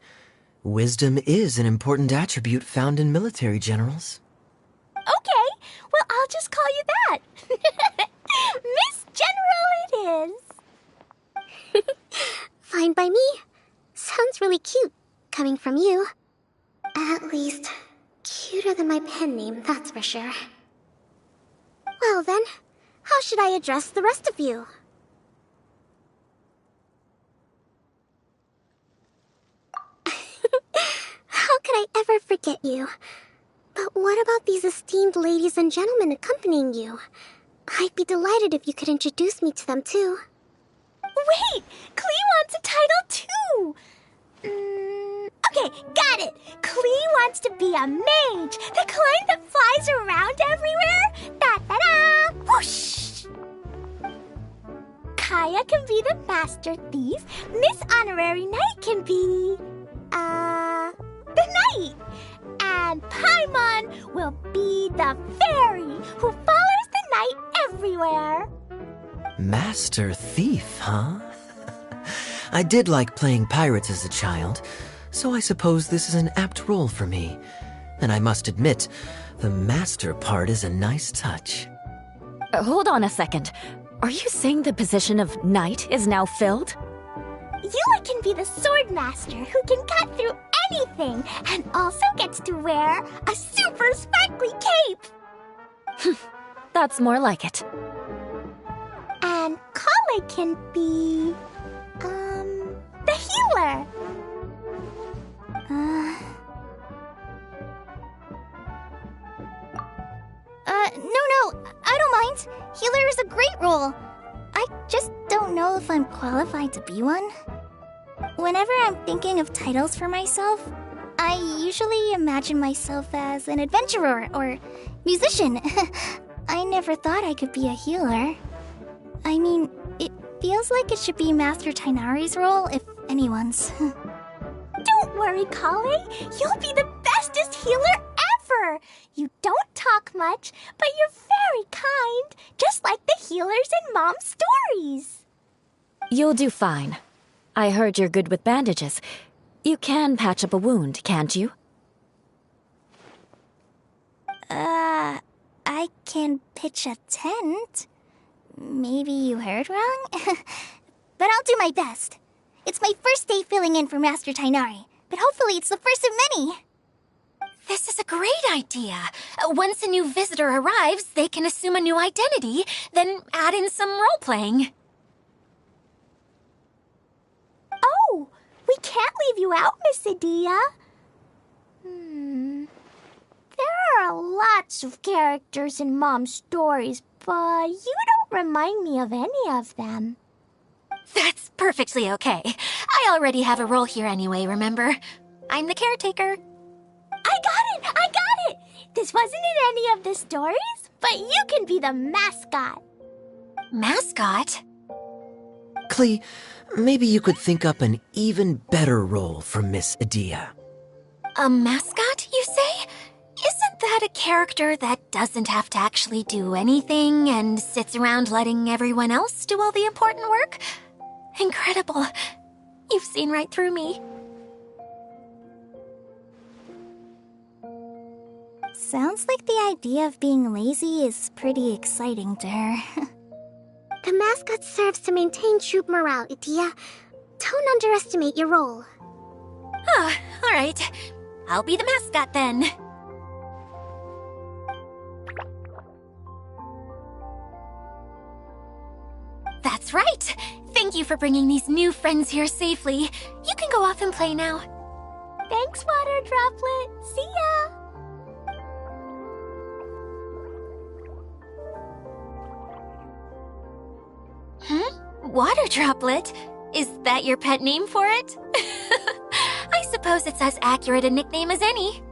Speaker 4: Wisdom is an important attribute found in military generals.
Speaker 3: Okay, well, I'll just call you that. Miss General it is.
Speaker 2: Fine by me. Sounds really cute, coming from you. At least, cuter than my pen name, that's for sure. Well then, how should I address the rest of you? How could I ever forget you? But what about these esteemed ladies and gentlemen accompanying you? I'd be delighted if you could introduce me to them too.
Speaker 3: Wait, Klee wants a title too. Okay, got it. Klee wants to be a mage, the kind that flies around everywhere. Da-da-da! Whoosh! Kaya can be the master thief. Miss Honorary Knight can be, the knight. And Paimon will be the fairy who follows the knight everywhere.
Speaker 4: Master Thief, huh? I did like playing pirates as a child, so I suppose this is an apt role for me. And I must admit, the master part is a nice touch.
Speaker 1: Hold on a second. Are you saying the position of knight is now filled?
Speaker 3: Yula can be the sword master who can cut through anything and also gets to wear a super sparkly cape.
Speaker 1: That's more like it.
Speaker 3: And Kale can be, the healer.
Speaker 5: No, I don't mind. Healer is a great role. I just don't know if I'm qualified to be one. Whenever I'm thinking of titles for myself, I usually imagine myself as an adventurer or musician. I never thought I could be a healer. I mean, it feels like it should be Master Tainari's role, if anyone's.
Speaker 3: Don't worry, Kale. You'll be the bestest healer ever. You don't talk much, but you're very kind, just like the healers in Mom's stories.
Speaker 1: You'll do fine. I heard you're good with bandages. You can patch up a wound, can't you?
Speaker 5: I can pitch a tent. Maybe you heard wrong? But I'll do my best. It's my first day filling in for Master Tainari, but hopefully it's the first of many.
Speaker 6: This is a great idea. Once a new visitor arrives, they can assume a new identity, then add in some role-playing.
Speaker 3: Oh, we can't leave you out, Miss Adia. There are lots of characters in Mom's stories, but you don't remind me of any of them.
Speaker 6: That's perfectly okay. I already have a role here anyway, remember? I'm the caretaker.
Speaker 3: I got it! This wasn't in any of the stories, but you can be the mascot.
Speaker 6: Mascot?
Speaker 4: Klee, maybe you could think up an even better role for Miss Adia.
Speaker 6: A mascot, you say? Isn't that a character that doesn't have to actually do anything and sits around letting everyone else do all the important work? Incredible. You've seen right through me.
Speaker 5: Sounds like the idea of being lazy is pretty exciting to her.
Speaker 2: The mascot serves to maintain troop morale, Adia. Don't underestimate your role.
Speaker 6: Ah, all right. I'll be the mascot then. That's right. Thank you for bringing these new friends here safely. You can go off and play now.
Speaker 3: Thanks, Water Droplet. See ya!
Speaker 6: Water Droplet? Is that your pet name for it? I suppose it's as accurate a nickname as any.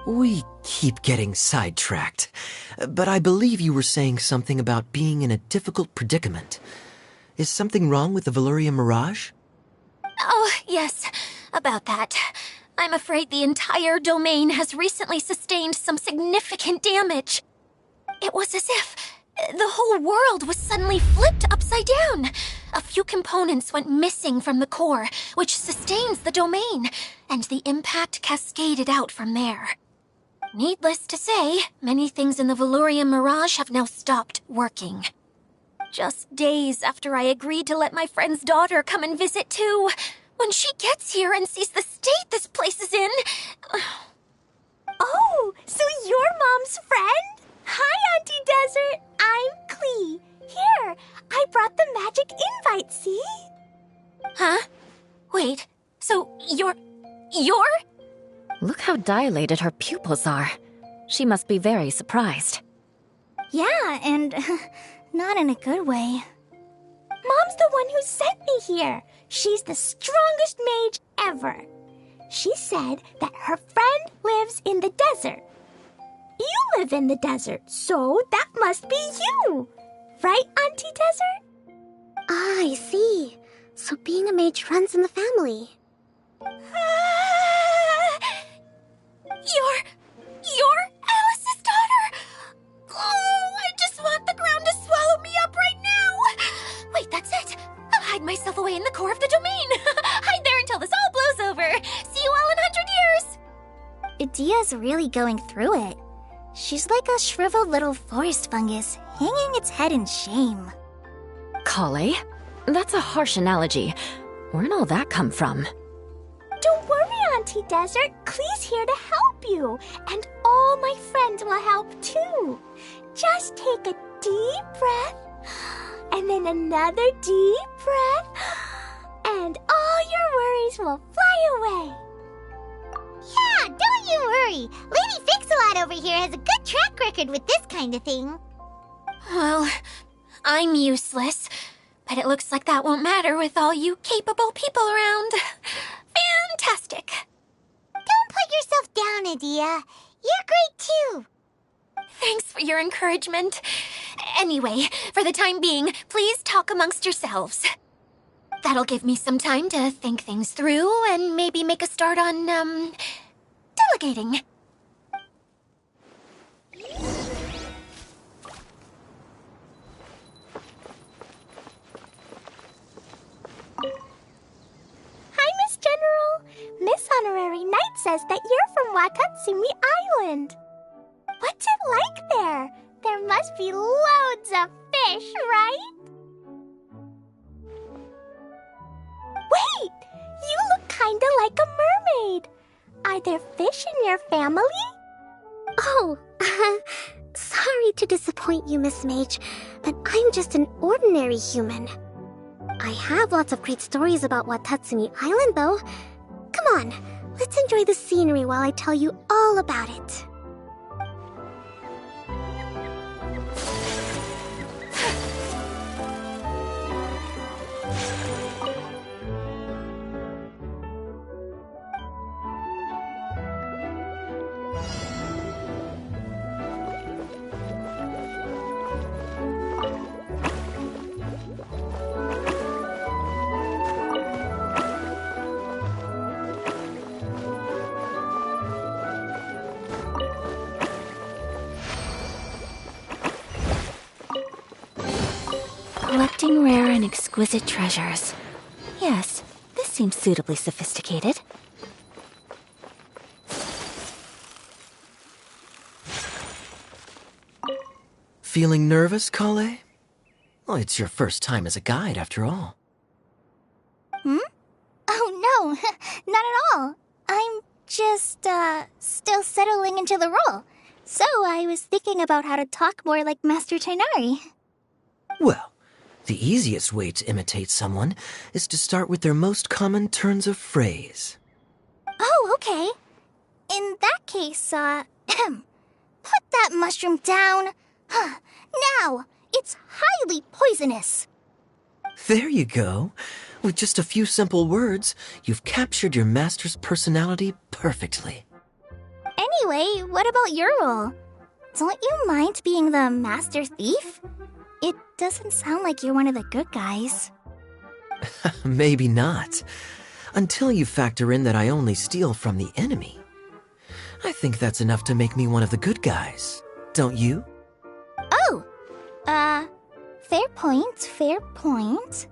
Speaker 4: We keep getting sidetracked, but I believe you were saying something about being in a difficult predicament. Is something wrong with the Valyria Mirage?
Speaker 6: Oh, yes, about that. I'm afraid the entire domain has recently sustained some significant damage. It was as if the whole world was suddenly flipped upside down. A few components went missing from the core, which sustains the domain, and the impact cascaded out from there. Needless to say, many things in the Valyria Mirage have now stopped working. Just days after I agreed to let my friend's daughter come and visit too. When she gets here and sees the state this place is in...
Speaker 3: Oh, so you're Mom's friend? Hi, Auntie Desert. I'm Klee. Here, I brought the magic invite, see?
Speaker 6: Huh? Wait, so you're...
Speaker 1: Look how dilated her pupils are. She must be very surprised.
Speaker 5: Yeah, and not in a good way.
Speaker 3: Mom's the one who sent me here. She's the strongest mage ever. She said that her friend lives in the desert. You live in the desert, so that must be you. Right, Auntie Desert?
Speaker 2: Ah, I see. So being a mage runs in the family.
Speaker 6: You're Alice's daughter! Oh, I just want the ground to swallow me up right now! Wait, that's it! I'll hide myself away in the core of the domain! Hide there until this all blows over! See you all in 100 years!
Speaker 5: Adia's really going through it. She's like a shriveled little forest fungus, hanging its head in shame.
Speaker 1: Kale? That's a harsh analogy. Where'd all that come from?
Speaker 3: Don't worry, Auntie Desert. Klee's here to help you. And all my friends will help too. Just take a deep breath, and then another deep breath, and all your worries will fly away.
Speaker 2: Yeah, don't you worry. Lady Fix-A-Lot over here has a good track record with this kind of thing.
Speaker 6: Well, I'm useless, but it looks like that won't matter with all you capable people around. Fantastic.
Speaker 2: Don't put yourself down, Adia. You're great too.
Speaker 6: Thanks for your encouragement. Anyway, for the time being, please talk amongst yourselves. That'll give me some time to think things through and maybe make a start on, delegating.
Speaker 3: Hi, Miss General. Miss Honorary Knight says that you're from Watatsumi Island. What's it like there? There must be loads of fish, right? Wait! You look kinda like a mermaid. Are there fish in your family?
Speaker 2: Oh, sorry to disappoint you, Miss Mage, but I'm just an ordinary human. I have lots of great stories about Watatsumi Island, though. Come on, let's enjoy the scenery while I tell you all about it.
Speaker 7: Collecting rare and exquisite treasures. Yes, this seems suitably sophisticated.
Speaker 4: Feeling nervous, Kale? Well, it's your first time as a guide, after all.
Speaker 5: Oh no, not at all. I'm just, still settling into the role. So I was thinking about how to talk more like Master Tainari.
Speaker 4: Well, the easiest way to imitate someone is to start with their most common turns of phrase.
Speaker 5: Oh, okay. In that case, put that mushroom down. Now, it's highly poisonous.
Speaker 4: There you go. With just a few simple words, you've captured your master's personality perfectly.
Speaker 5: Anyway, what about your role? Don't you mind being the master thief? It doesn't sound like you're one of the good guys.
Speaker 4: Maybe not. Until you factor in that I only steal from the enemy. I think that's enough to make me one of the good guys. Don't you?
Speaker 5: Oh! Fair point, fair point.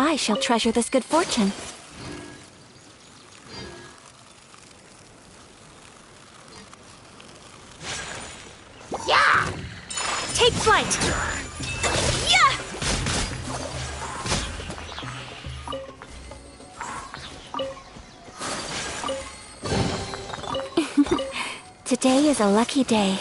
Speaker 7: I shall treasure this good fortune.
Speaker 3: Yeah! Take flight! Yeah!
Speaker 7: Today is a lucky day.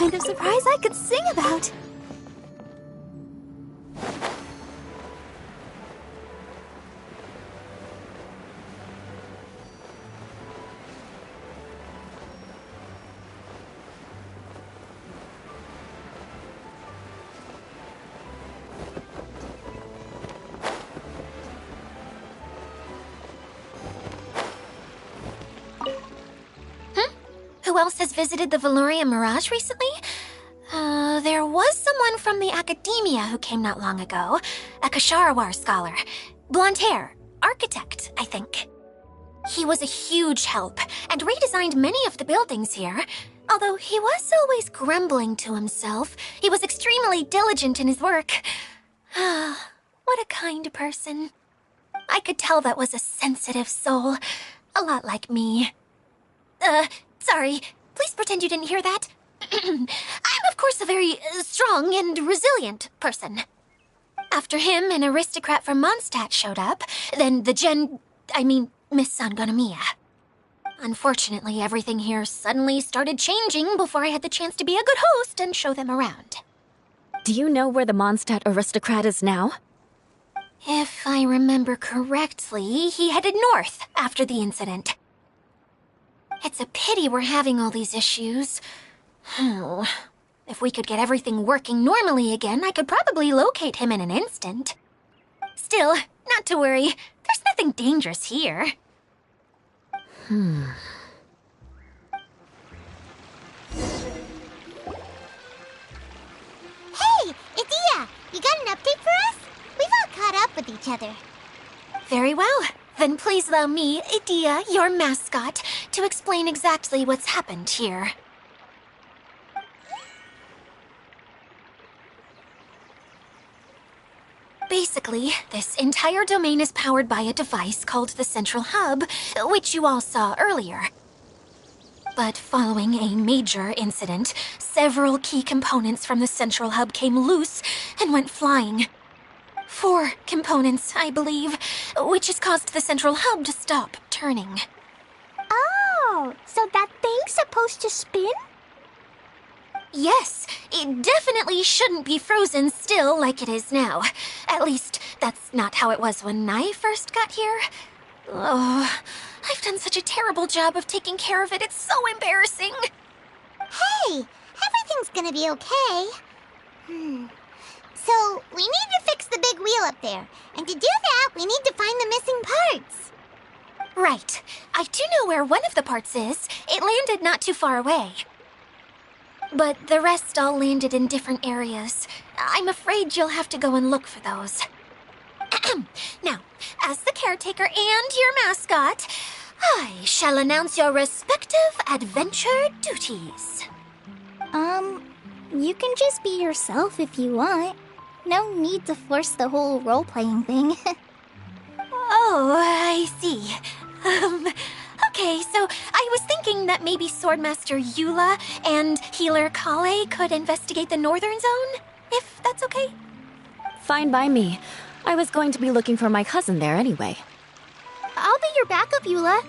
Speaker 3: kind of surprise I could sing about.
Speaker 6: Who else has visited the Veloria Mirage recently? There was someone from the academia who came not long ago. A Kasharawar scholar. Blonde hair. Architect, I think. He was a huge help and redesigned many of the buildings here. Although he was always grumbling to himself, he was extremely diligent in his work. What a kind person. I could tell that was a sensitive soul. A lot like me. Sorry. Please pretend you didn't hear that. I'm, of course, a very strong and resilient person. After him, an aristocrat from Mondstadt showed up. Then Miss Sangonomiya. Unfortunately, everything here suddenly started changing before I had the chance to be a good host and show them around.
Speaker 7: Do you know where the Mondstadt aristocrat is now?
Speaker 6: If I remember correctly, he headed north after the incident. It's a pity we're having all these issues. If we could get everything working normally again, I could probably locate him in an instant. Still, not to worry. There's nothing dangerous here.
Speaker 2: Hey, Idia! You got an update for us? We've all caught up with each other.
Speaker 6: Very well. Then please allow me, Idia, your mascot, to explain exactly what's happened here. Basically, this entire domain is powered by a device called the Central Hub, which you all saw earlier. But following a major incident, several key components from the Central Hub came loose and went flying. 4 components, I believe, which has caused the Central Hub to stop turning.
Speaker 3: Oh, so that thing's supposed to spin?
Speaker 6: Yes, it definitely shouldn't be frozen still like it is now. At least, that's not how it was when I first got here. Oh, I've done such a terrible job of taking care of it, it's so embarrassing.
Speaker 2: Hey, everything's gonna be okay. So, we need to fix the big wheel up there. And to do that, we need to find the missing parts.
Speaker 6: Right. I do know where one of the parts is. It landed not too far away. But the rest all landed in different areas. I'm afraid you'll have to go and look for those. Now, as the caretaker and your mascot, I shall announce your respective adventure duties.
Speaker 5: You can just be yourself if you want. No need to force the whole role-playing thing.
Speaker 6: Oh, I see. Okay, so I was thinking that maybe Swordmaster Eula and Healer Kale could investigate the northern zone, if that's okay?
Speaker 7: Fine by me. I was going to be looking for my cousin there anyway.
Speaker 5: I'll be your backup, Eula.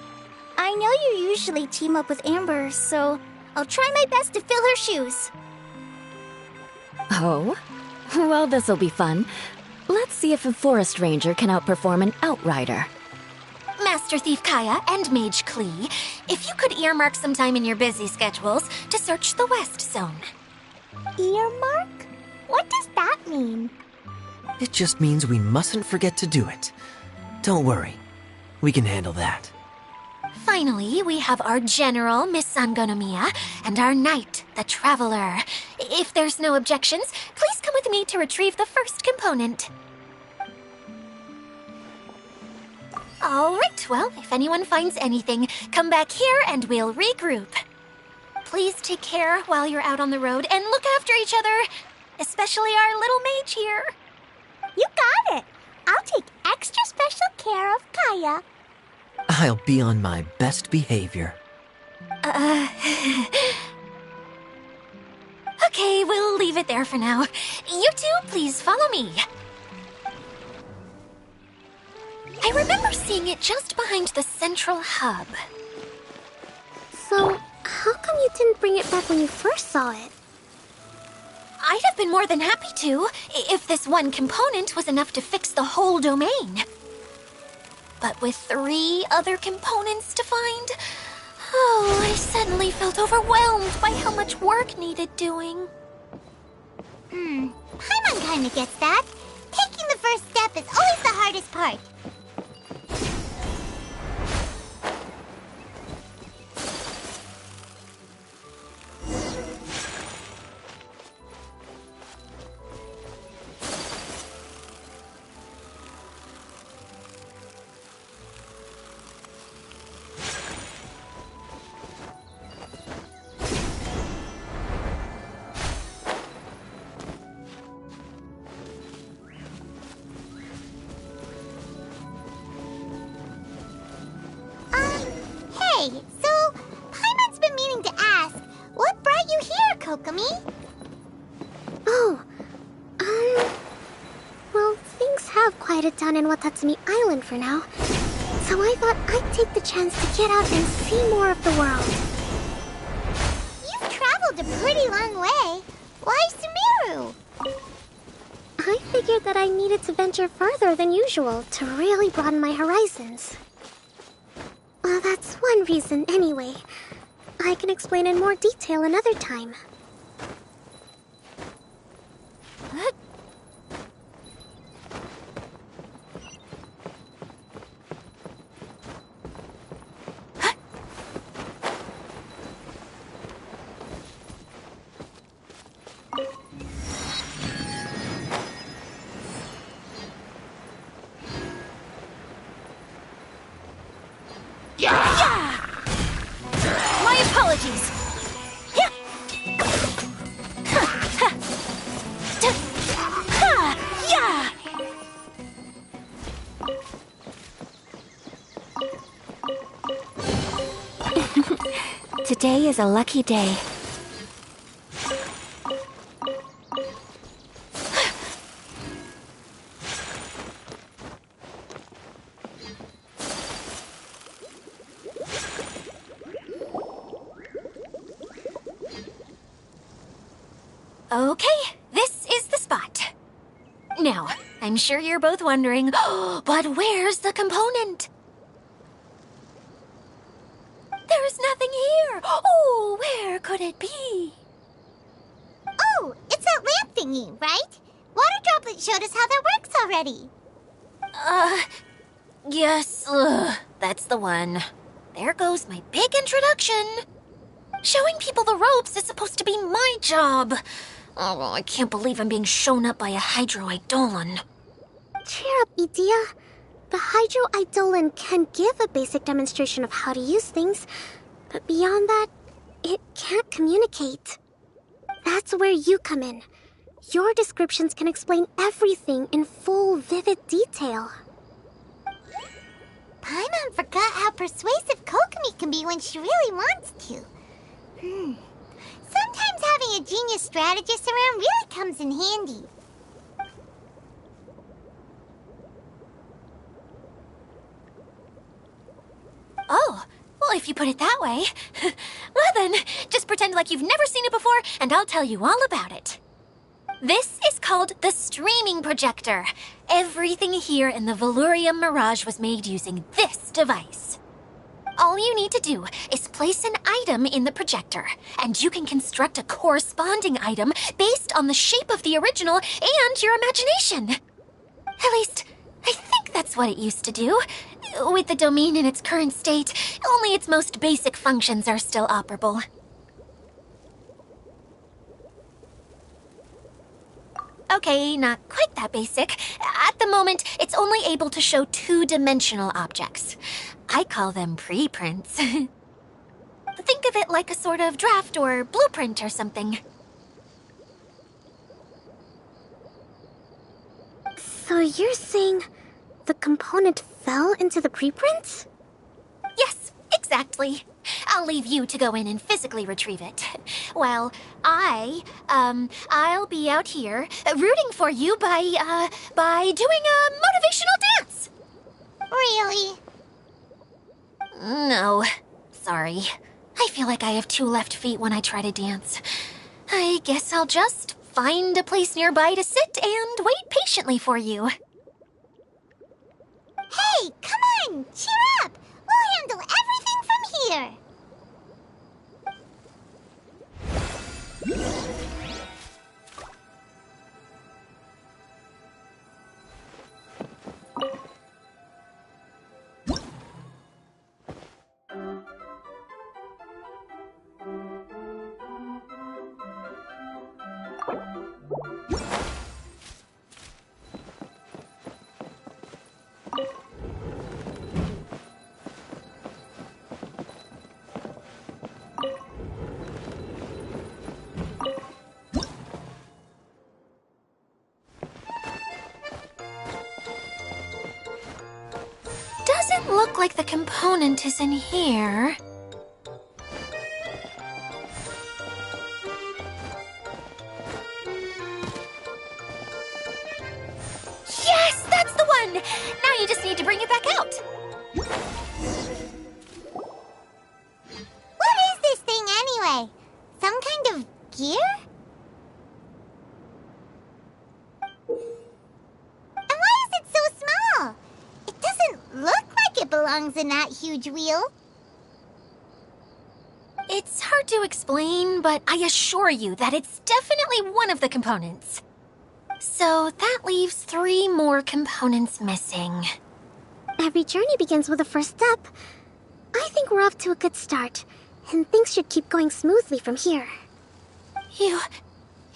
Speaker 5: I know you usually team up with Amber, so I'll try my best to fill her shoes.
Speaker 7: Oh? Well, this'll be fun. Let's see if a forest ranger can outperform an outrider.
Speaker 6: Master Thief Kaya and Mage Klee, if you could earmark some time in your busy schedules to search the West Zone.
Speaker 3: Earmark? What does that mean?
Speaker 4: It just means we mustn't forget to do it. Don't worry. We can handle that.
Speaker 6: Finally, we have our General, Miss Sangonomiya, and our Knight, the Traveler. If there's no objections, please come with me to retrieve the first component. All right, well, if anyone finds anything, come back here and we'll regroup. Please take care while you're out on the road and look after each other, especially our little mage here.
Speaker 3: You got it. I'll take extra special care of Kaya.
Speaker 4: I'll be on my best behavior.
Speaker 6: Okay, we'll leave it there for now. You two, please follow me. I remember seeing it just behind the Central Hub.
Speaker 3: So, how come you didn't bring it back when you first saw it?
Speaker 6: I'd have been more than happy to, if this one component was enough to fix the whole domain. But with 3 other components to find, I suddenly felt overwhelmed by how much work needed doing.
Speaker 2: Paimon kinda gets that. Taking the first step is always the hardest part. Hey, so Paimon's been meaning to ask, what brought you here, Kokomi?
Speaker 8: Oh, well, things have quieted down in Watatsumi Island for now. So I thought I'd take the chance to get out and see more of the world.
Speaker 2: You've traveled a pretty long way. Why Sumeru?
Speaker 8: I figured that I needed to venture further than usual to really broaden my horizons. Well, that's one reason anyway. I can explain in more detail another time.
Speaker 6: My apologies.
Speaker 7: Today is a lucky day.
Speaker 6: Okay, this is the spot. Now, I'm sure you're both wondering, but where's the component? There's nothing here. Oh, where could it be?
Speaker 2: Oh, it's that lamp thingy, right? Water Droplet showed us how that works already.
Speaker 6: Yes, that's the one. There goes my big introduction. Showing people the ropes is supposed to be my job. Oh, I can't believe I'm being shown up by a Hydro Eidolon.
Speaker 8: Cheer up, Idia. The Hydro Eidolon can give a basic demonstration of how to use things, but beyond that, it can't communicate. That's where you come in. Your descriptions can explain everything in full, vivid detail.
Speaker 2: Paimon forgot how persuasive Kokomi can be when she really wants to. Sometimes having a genius strategist around really comes in handy.
Speaker 6: Oh, well, if you put it that way. Well then, just pretend like you've never seen it before, and I'll tell you all about it. This is called the streaming projector. Everything here in the Velurium Mirage was made using this device. All you need to do is place an item in the projector, and you can construct a corresponding item based on the shape of the original and your imagination. At least, I think that's what it used to do. With the domain in its current state, only its most basic functions are still operable. Okay, not quite that basic. At the moment, it's only able to show 2-dimensional objects. I call them preprints. Think of it like a sort of draft or blueprint or something.
Speaker 8: So you're saying the component fell into the preprints?
Speaker 6: Yes, exactly. I'll leave you to go in and physically retrieve it. While I'll be out here rooting for you by doing a motivational dance.
Speaker 2: Really?
Speaker 6: No, sorry. I feel like I have 2 left feet when I try to dance. I guess I'll just find a place nearby to sit and wait patiently for you.
Speaker 2: Hey, come on! Cheer up! We'll handle everything from here!
Speaker 6: Doesn't look like the component is in here. Yes, that's the one! Now you just need to bring it back out.
Speaker 2: What is this thing anyway? Some kind of gear? And why is it so small? It doesn't look like it belongs in that huge wheel.
Speaker 6: It's hard to explain, but I assure you that it's definitely one of the components. So that leaves 3 more components missing.
Speaker 8: Every journey begins with a first step. I think we're off to a good start, and things should keep going smoothly from here.
Speaker 6: You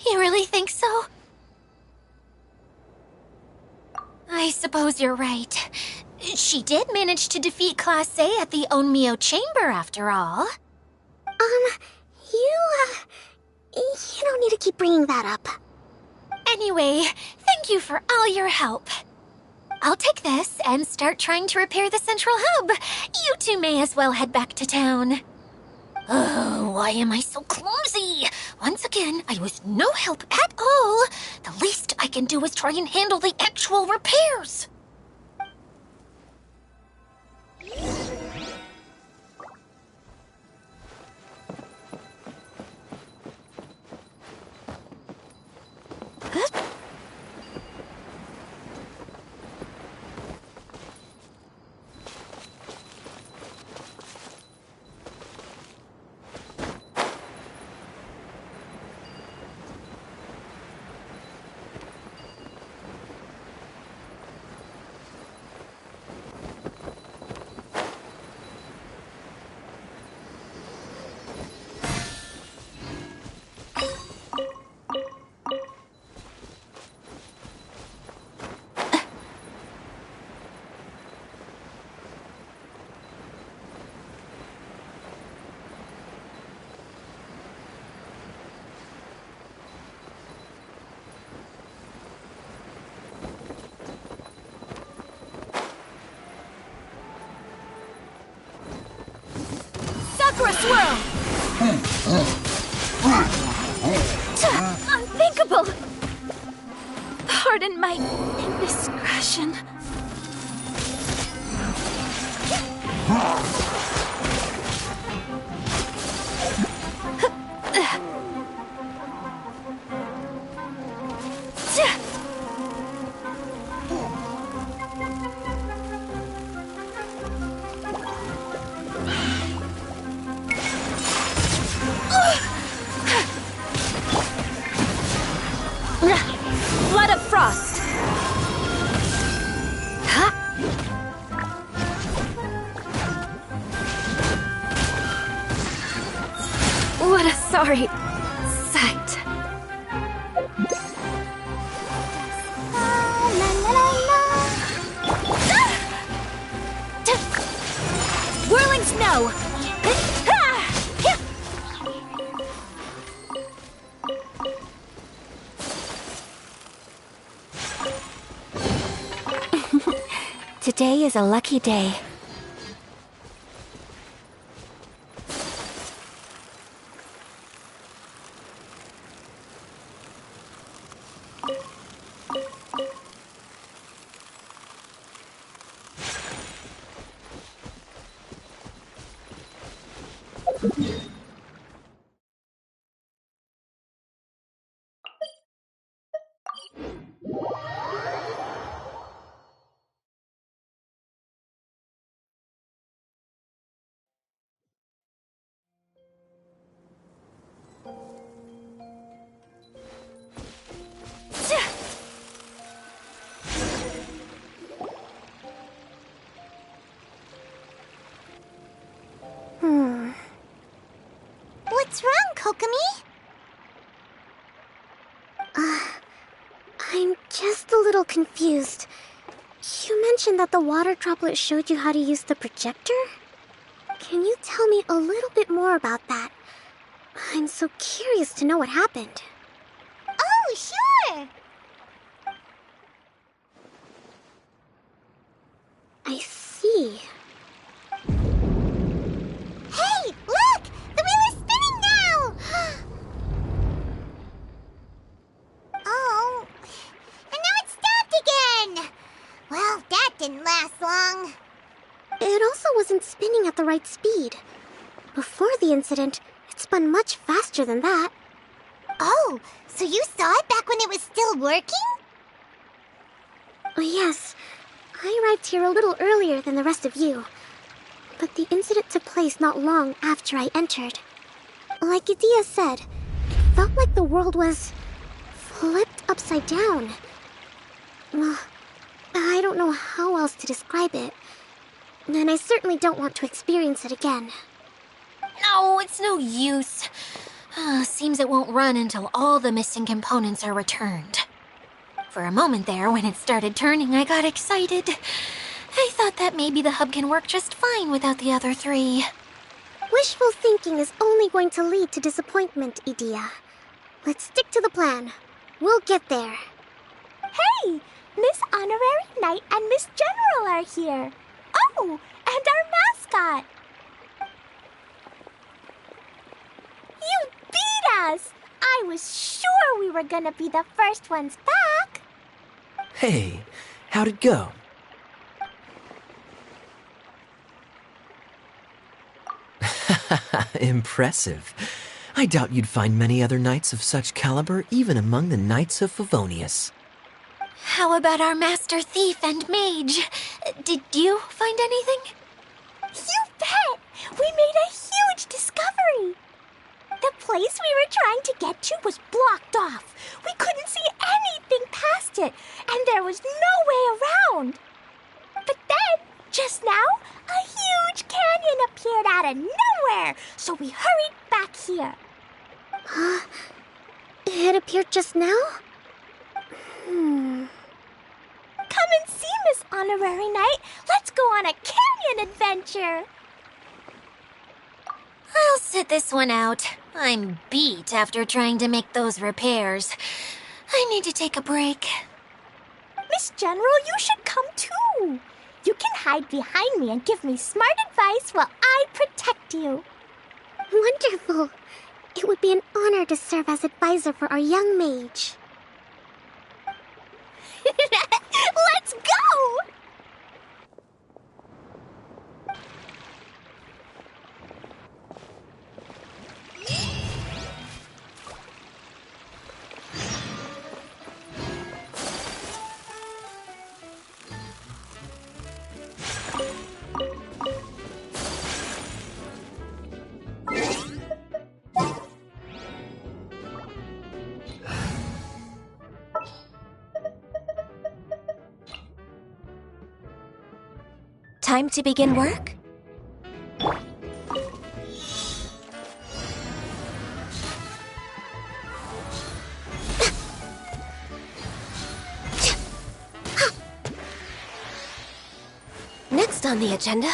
Speaker 6: really think so? I suppose you're right. She did manage to defeat Class A at the Onmyo Chamber, after all.
Speaker 8: You don't need to keep bringing that up.
Speaker 6: Anyway, thank you for all your help. I'll take this and start trying to repair the central hub. You two may as well head back to town. Oh, why am I so clumsy? Once again, I was no help at all. The least I can do is try and handle the actual repairs. Sakura Swirl! Unthinkable! Pardon my indiscretion. Flood of Frost! Huh? What a sorry sight. Whirling snow!
Speaker 7: Today is a lucky day.
Speaker 2: What's wrong, Kokomi?
Speaker 8: I'm just a little confused. You mentioned that the water droplet showed you how to use the projector? Can you tell me a little bit more about that? I'm so curious to know what happened.
Speaker 2: Oh, sure!
Speaker 8: I see.
Speaker 2: Hey, look! The wheel is spinning now! Oh, and now it's stopped again! Well, that didn't last long.
Speaker 8: It also wasn't spinning at the right speed. Before the incident, it spun much faster than that.
Speaker 2: Oh, so you saw it back when it was still working?
Speaker 8: Yes, I arrived here a little earlier than the rest of you. But the incident took place not long after I entered. Like Idea said, it felt like the world was flipped upside down. Well, I don't know how else to describe it. And I certainly don't want to experience it again.
Speaker 6: No, it's no use. Seems it won't run until all the missing components are returned. For a moment there, when it started turning, I got excited. I thought that maybe the hub can work just fine without the other three.
Speaker 8: Wishful thinking is only going to lead to disappointment, Idea. Let's stick to the plan. We'll get there.
Speaker 3: Hey! Miss Honorary Knight and Miss General are here. Oh, and our mascot. You beat us! I was sure we were gonna be the first ones back.
Speaker 4: Hey, how'd it go? Impressive. I doubt you'd find many other knights of such caliber even among the Knights of Favonius.
Speaker 6: How about our master thief and mage? Did you find anything?
Speaker 3: You bet! We made a huge discovery. The place we were trying to get to was blocked off. We couldn't see anything past it, and there was no way around. But then, just now, a huge canyon appeared out of nowhere, so we hurried back here.
Speaker 8: It appeared just now?
Speaker 3: Come and see, Miss Honorary Knight. Let's go on a canyon adventure.
Speaker 6: I'll sit this one out. I'm beat after trying to make those repairs. I need to take a break.
Speaker 3: Miss General, you should come too. You can hide behind me and give me smart advice while I protect you.
Speaker 8: Wonderful. It would be an honor to serve as advisor for our young mage.
Speaker 3: Let's go!
Speaker 7: Time to begin work? Next on the agenda...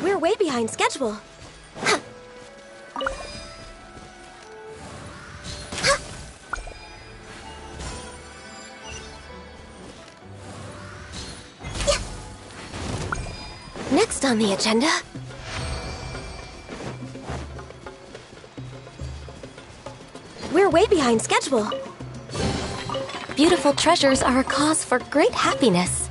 Speaker 7: We're way behind schedule. Next on the agenda... We're way behind schedule. Beautiful treasures are a cause for great happiness.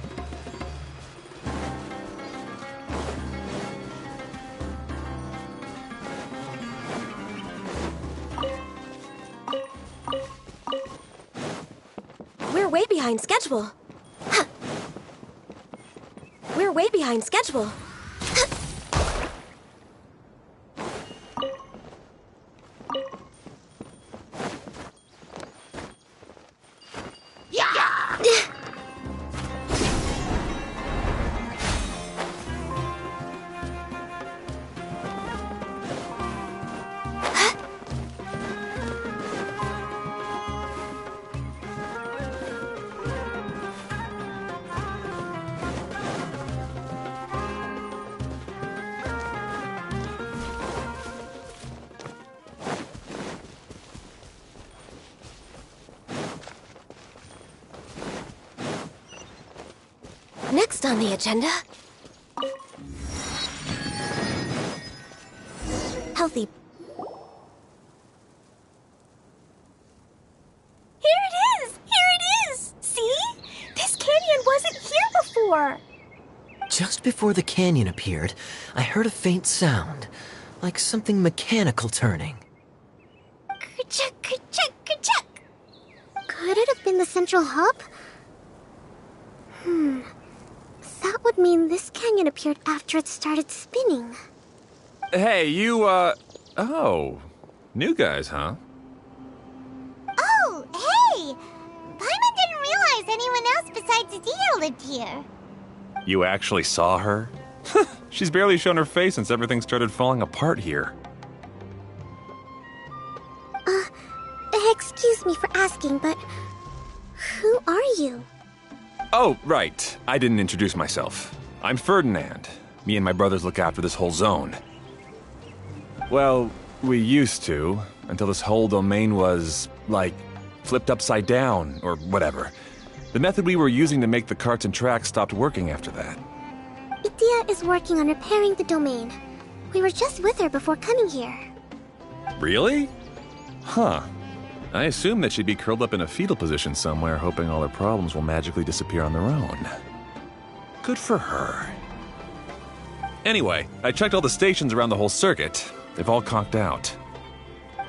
Speaker 7: way behind schedule. We're way behind schedule. Next on the agenda... healthy...
Speaker 3: Here it is! Here it is! See? This canyon wasn't here before.
Speaker 4: Just before the canyon appeared, I heard a faint sound, like something mechanical turning.
Speaker 3: Ka-chuck, ka-chuck, ka-chuck.
Speaker 8: Could it have been the central hub? That would mean this canyon appeared after it started spinning.
Speaker 9: Hey, you, oh. New guys, huh?
Speaker 2: Oh, hey! Paimon didn't realize anyone else besides Adia lived here.
Speaker 9: You actually saw her? She's barely shown her face since everything started falling apart here.
Speaker 8: Excuse me for asking, but who are you?
Speaker 9: Oh, right. I didn't introduce myself. I'm Ferdinand. Me and my brothers look after this whole zone. Well, we used to, until this whole domain was, like, flipped upside down, or whatever. The method we were using to make the carts and tracks stopped working after that.
Speaker 8: Idia is working on repairing the domain. We were just with her before coming here.
Speaker 9: Really? Huh. I assume that she'd be curled up in a fetal position somewhere, hoping all her problems will magically disappear on their own. Good for her. Anyway, I checked all the stations around the whole circuit. They've all conked out.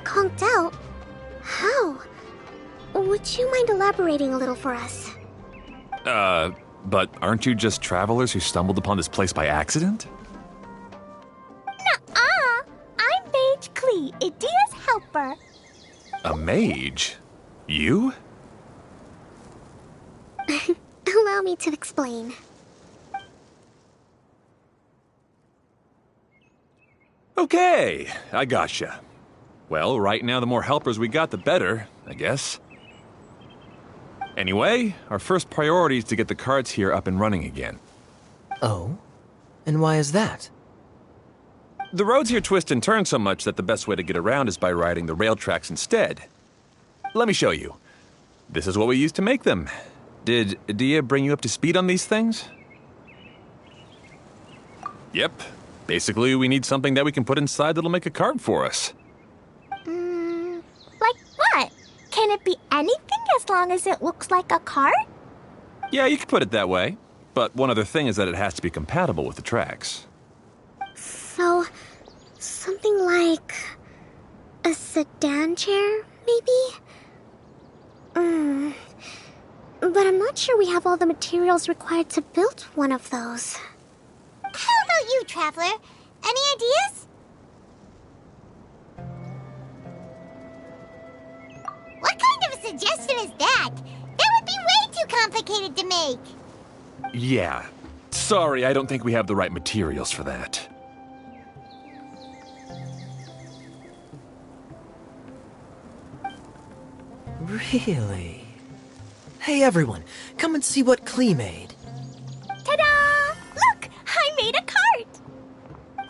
Speaker 8: Conked out? How? Would you mind elaborating a little for us?
Speaker 9: But aren't you just travelers who stumbled upon this place by accident?
Speaker 3: Nuh-uh. I'm Mage Klee, Idia's helper.
Speaker 9: A mage? You?
Speaker 8: Allow me to explain.
Speaker 9: Okay, I gotcha. Well, right now the more helpers we got, the better, I guess. Anyway, our first priority is to get the carts here up and running again.
Speaker 4: Oh? And why is that?
Speaker 9: The roads here twist and turn so much that the best way to get around is by riding the rail tracks instead. Let me show you. This is what we used to make them. Did Dia bring you up to speed on these things? Yep. Basically, we need something that we can put inside that'll make a cart for us.
Speaker 3: Like what? Can it be anything as long as it looks like a cart?
Speaker 9: Yeah, you could put it that way. But one other thing is that it has to be compatible with the tracks.
Speaker 8: So, something like a sedan chair, maybe? But I'm not sure we have all the materials required to build one of those.
Speaker 2: How about you, Traveler? Any ideas? What kind of a suggestion is that? That would be way too complicated to make.
Speaker 9: Yeah. Sorry, I don't think we have the right materials for that.
Speaker 4: Really? Hey everyone, come and see what Klee made.
Speaker 3: Ta-da! Look! I made a cart!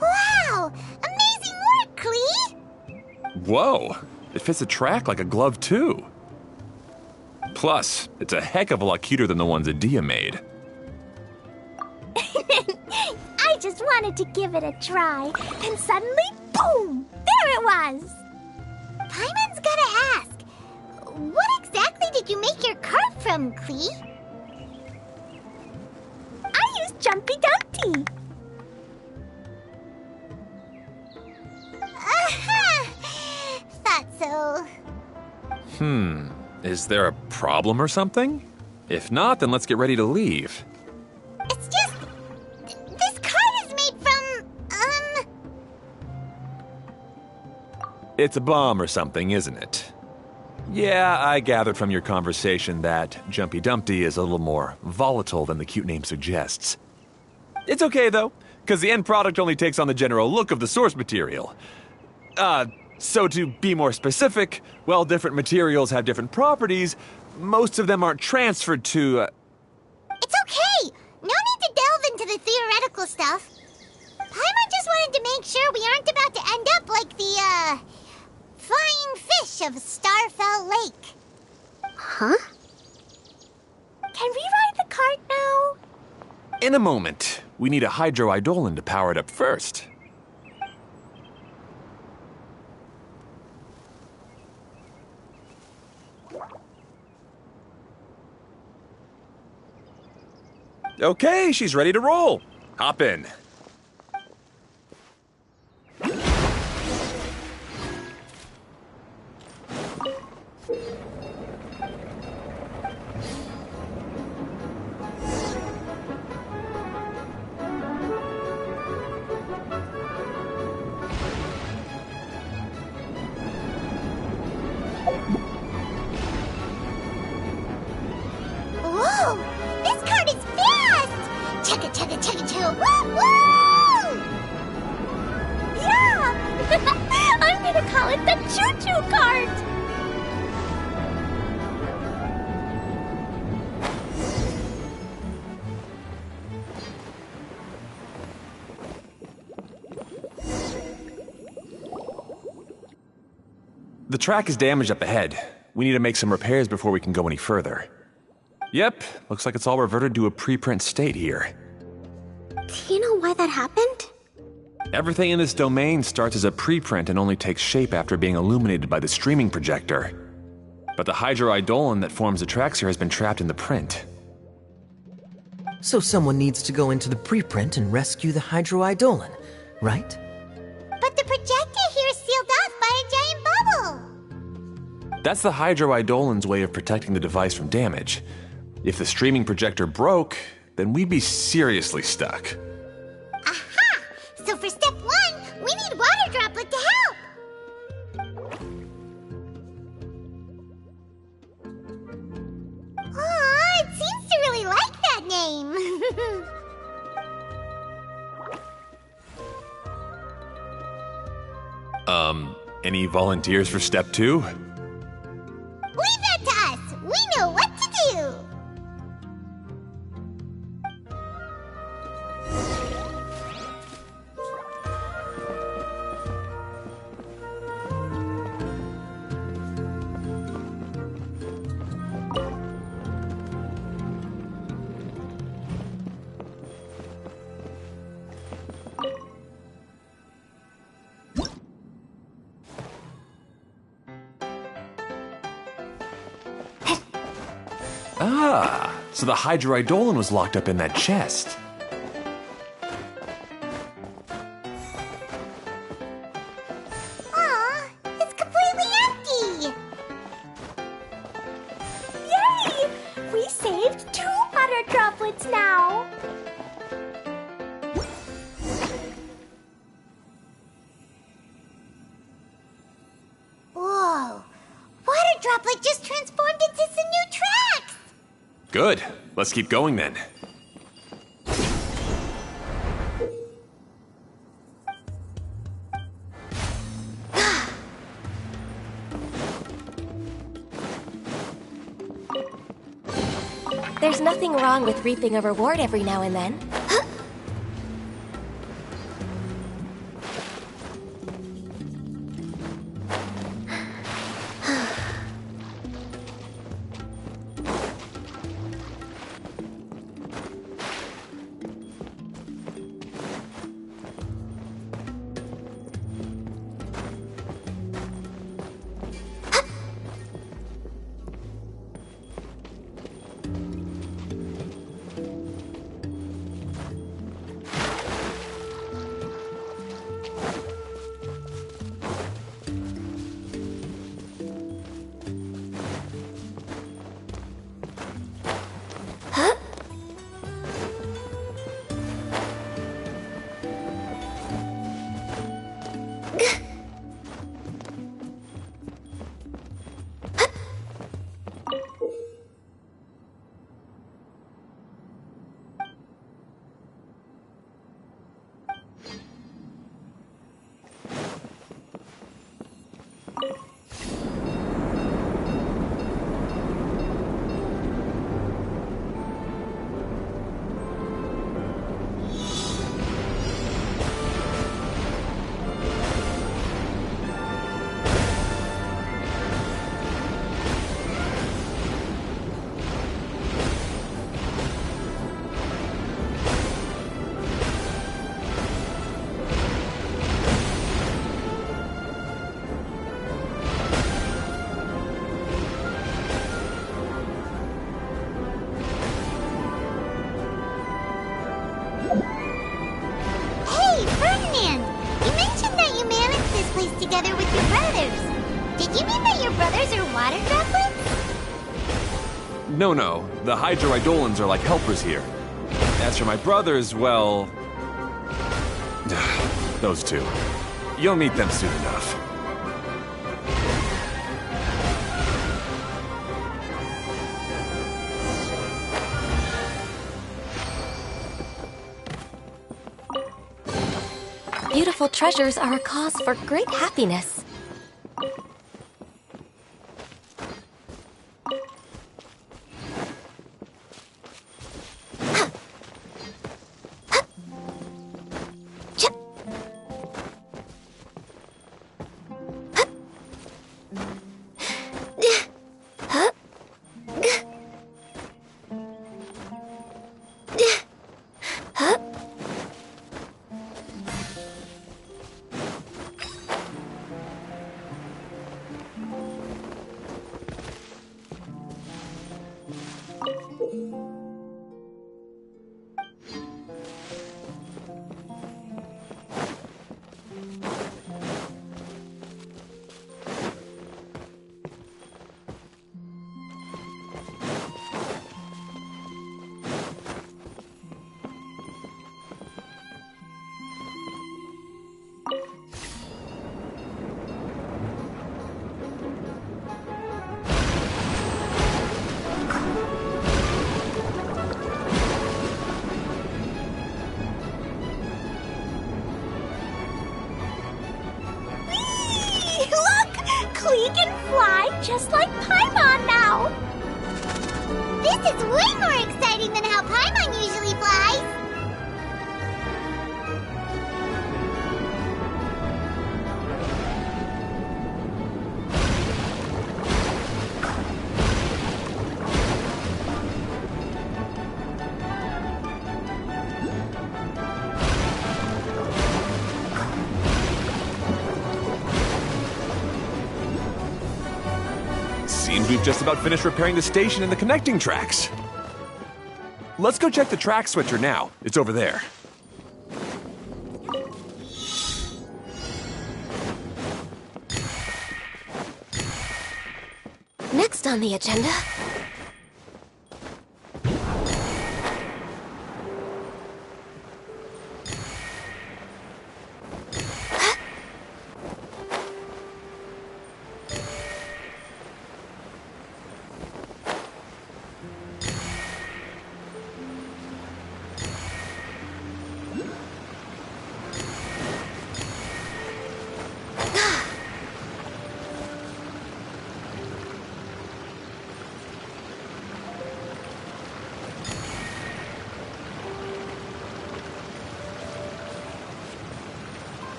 Speaker 2: Wow! Amazing work, Klee!
Speaker 9: Whoa! It fits a track like a glove, too. Plus, it's a heck of a lot cuter than the ones that Dia made.
Speaker 3: I just wanted to give it a try, and suddenly, boom! There it was!
Speaker 2: Paimon's gotta ask, what exactly did you make your cart from, Klee?
Speaker 3: I used Jumpy Dumpty.
Speaker 2: Thought so.
Speaker 9: Is there a problem or something? If not, then let's get ready to leave.
Speaker 2: It's just... This card is made from,
Speaker 9: It's a bomb or something, isn't it? Yeah, I gathered from your conversation that Jumpy Dumpty is a little more volatile than the cute name suggests. It's okay, though, because the end product only takes on the general look of the source material. So to be more specific, while different materials have different properties, most of them aren't transferred to,
Speaker 2: It's okay! No need to delve into the theoretical stuff. Paimon just wanted to make sure we aren't about to end up like the, flying fish of Starfell Lake.
Speaker 8: Huh?
Speaker 3: Can we ride the cart now?
Speaker 9: In a moment. We need a hydroidolin to power it up first. Okay, she's ready to roll. Hop in.
Speaker 2: Whoa! This cart is fast! Chugga chugga chugga chugga woo woo!
Speaker 3: Yeah! I'm gonna call it the choo-choo cart!
Speaker 9: The track is damaged up ahead. We need to make some repairs before we can go any further. Yep, looks like it's all reverted to a preprint state here.
Speaker 8: Do you know why that happened?
Speaker 9: Everything in this domain starts as a preprint and only takes shape after being illuminated by the streaming projector. But the hydroidolin that forms the tracks here has been trapped in the print.
Speaker 4: So someone needs to go into the preprint and rescue the hydroidolin, right?
Speaker 2: But the projector here is sealed off by a giant bubble!
Speaker 9: That's the hydroidolin's way of protecting the device from damage. If the streaming projector broke, then we'd be seriously stuck.
Speaker 2: Aha! So for step 1, we need Water Droplet to help! Aw, it seems to really like that name!
Speaker 9: Any volunteers for step 2?
Speaker 2: Leave that to us! We know what to do!
Speaker 9: Ah, so the hydroidolin was locked up in that chest.
Speaker 2: Aw, it's completely empty!
Speaker 3: Yay! We saved 2 water droplets now!
Speaker 2: Whoa! Water Droplet just transformed into some new tracks!
Speaker 9: Good. Let's keep going then.
Speaker 7: There's nothing wrong with reaping a reward every now and then.
Speaker 2: together with your brothers. Did you mean that your brothers are water droplets?
Speaker 9: No. The hydroidolans are like helpers here. As for my brothers, well... those two. You'll meet them soon enough.
Speaker 7: Beautiful treasures are a cause for great happiness.
Speaker 3: Klee can fly just like Paimon now!
Speaker 2: This is way more exciting than how Paimon usually flies!
Speaker 9: Seems we've just about finished repairing the station and the connecting tracks. Let's go check the track switcher now. It's over there.
Speaker 7: Next on the agenda...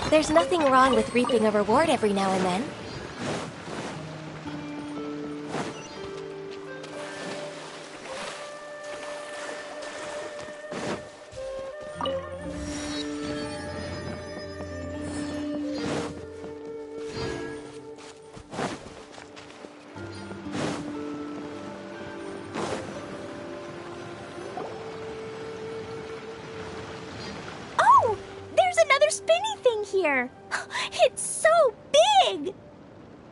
Speaker 7: There's nothing wrong with reaping a reward every now and then.
Speaker 3: Oh! There's another spinny thing here! It's so big!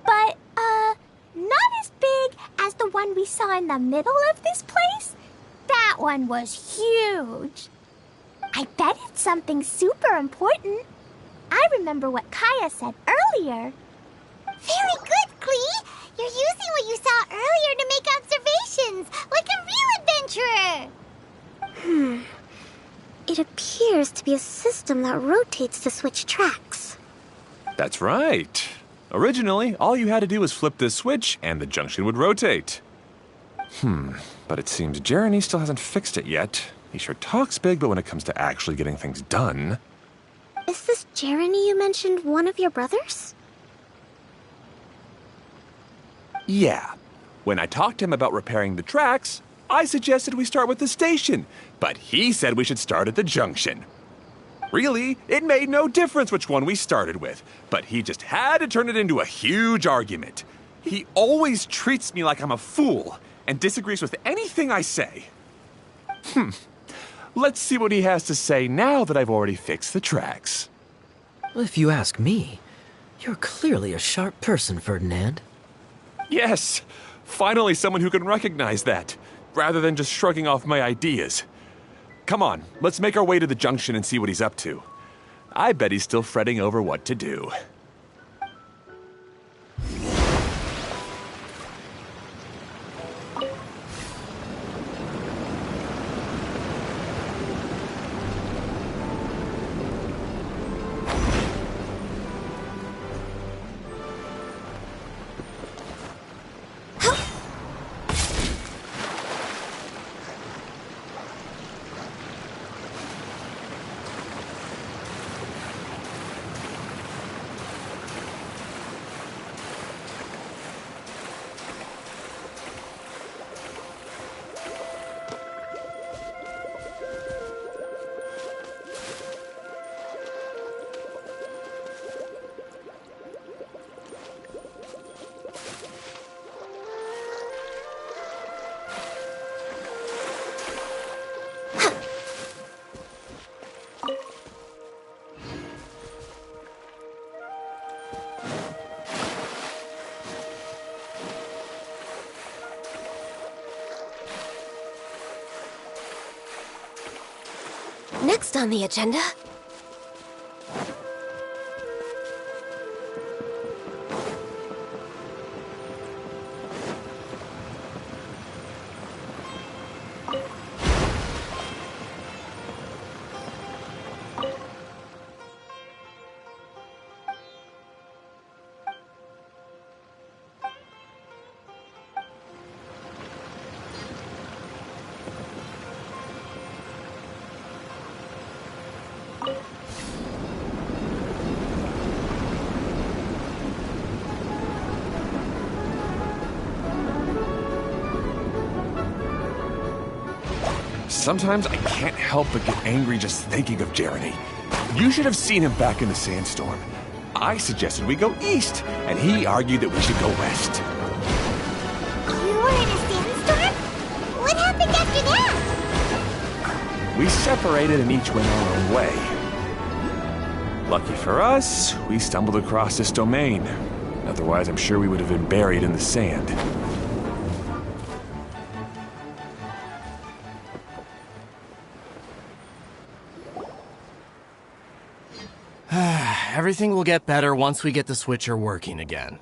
Speaker 3: But, not as big as the one we saw in the middle of this place. That one was huge. I bet it's something super important. I remember what Kaya said earlier.
Speaker 2: Very good, Klee! You're using what you saw earlier to make observations, like a real adventurer!
Speaker 8: It appears to be a system that rotates to switch tracks.
Speaker 9: That's right. Originally, all you had to do was flip this switch and the junction would rotate. But it seems Jeremy still hasn't fixed it yet. He sure talks big, but when it comes to actually getting things done...
Speaker 8: Is this Jeremy you mentioned one of your brothers?
Speaker 9: Yeah. When I talked to him about repairing the tracks, I suggested we start with the station, but he said we should start at the junction. Really, it made no difference which one we started with, but he just had to turn it into a huge argument. He always treats me like I'm a fool, and disagrees with anything I say. Let's see what he has to say now that I've already fixed the tracks.
Speaker 4: If you ask me, you're clearly a sharp person, Ferdinand.
Speaker 9: Yes, finally someone who can recognize that, rather than just shrugging off my ideas. Come on, let's make our way to the junction and see what he's up to. I bet he's still fretting over what to do.
Speaker 7: Next on the agenda...
Speaker 9: Sometimes I can't help but get angry just thinking of Jeremy. You should have seen him back in the sandstorm. I suggested we go east, and he argued that we should go west.
Speaker 2: You were in a sandstorm? What happened after that?
Speaker 9: We separated and each went our own way. Lucky for us, we stumbled across this domain. Otherwise, I'm sure we would have been buried in the sand.
Speaker 10: Everything will get better once we get the switcher working again.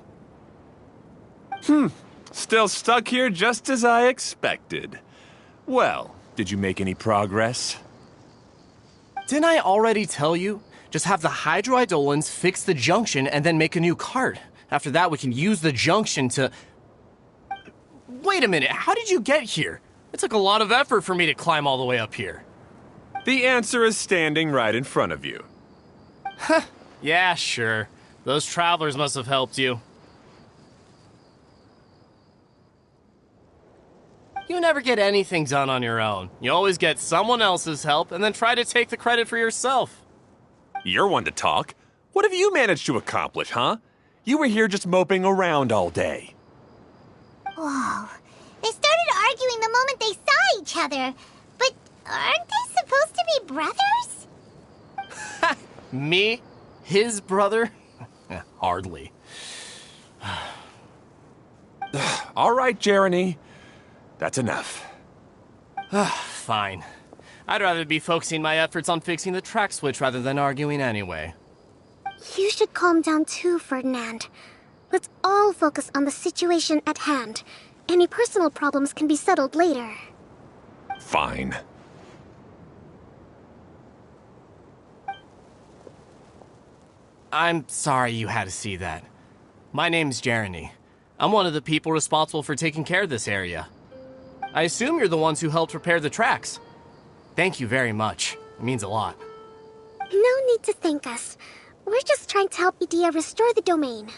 Speaker 9: Still stuck here just as I expected. Well, did you make any progress?
Speaker 10: Didn't I already tell you? Just have the hydroidolins fix the junction and then make a new cart. After that, we can use the junction to... Wait a minute, how did you get here? It took a lot of effort for me to climb all the way up here.
Speaker 9: The answer is standing right in front of you.
Speaker 10: Yeah, sure. Those travelers must have helped you. You never get anything done on your own. You always get someone else's help and then try to take the credit for yourself.
Speaker 9: You're one to talk. What have you managed to accomplish, huh? You were here just moping around all day.
Speaker 2: Whoa. They started arguing the moment they saw each other. But aren't they supposed to be brothers?
Speaker 10: Me? His brother? Hardly.
Speaker 9: All right, Jeremy. That's enough.
Speaker 10: Fine. I'd rather be focusing my efforts on fixing the track switch rather than arguing anyway.
Speaker 8: You should calm down too, Ferdinand. Let's all focus on the situation at hand. Any personal problems can be settled later.
Speaker 9: Fine.
Speaker 10: I'm sorry you had to see that. My name's Jeremy. I'm one of the people responsible for taking care of this area. I assume you're the ones who helped repair the tracks. Thank you very much. It means a lot.
Speaker 8: No need to thank us. We're just trying to help Edea restore the domain.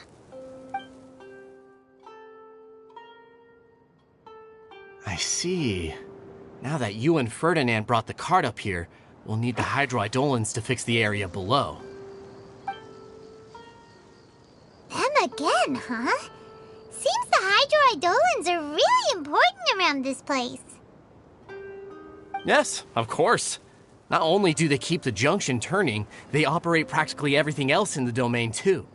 Speaker 10: I see. Now that you and Ferdinand brought the cart up here, we'll need the hydroidolins to fix the area below.
Speaker 2: Them again, huh? Seems the Eidolons are really important around this place.
Speaker 10: Yes, of course. Not only do they keep the junction turning, they operate practically everything else in the domain too.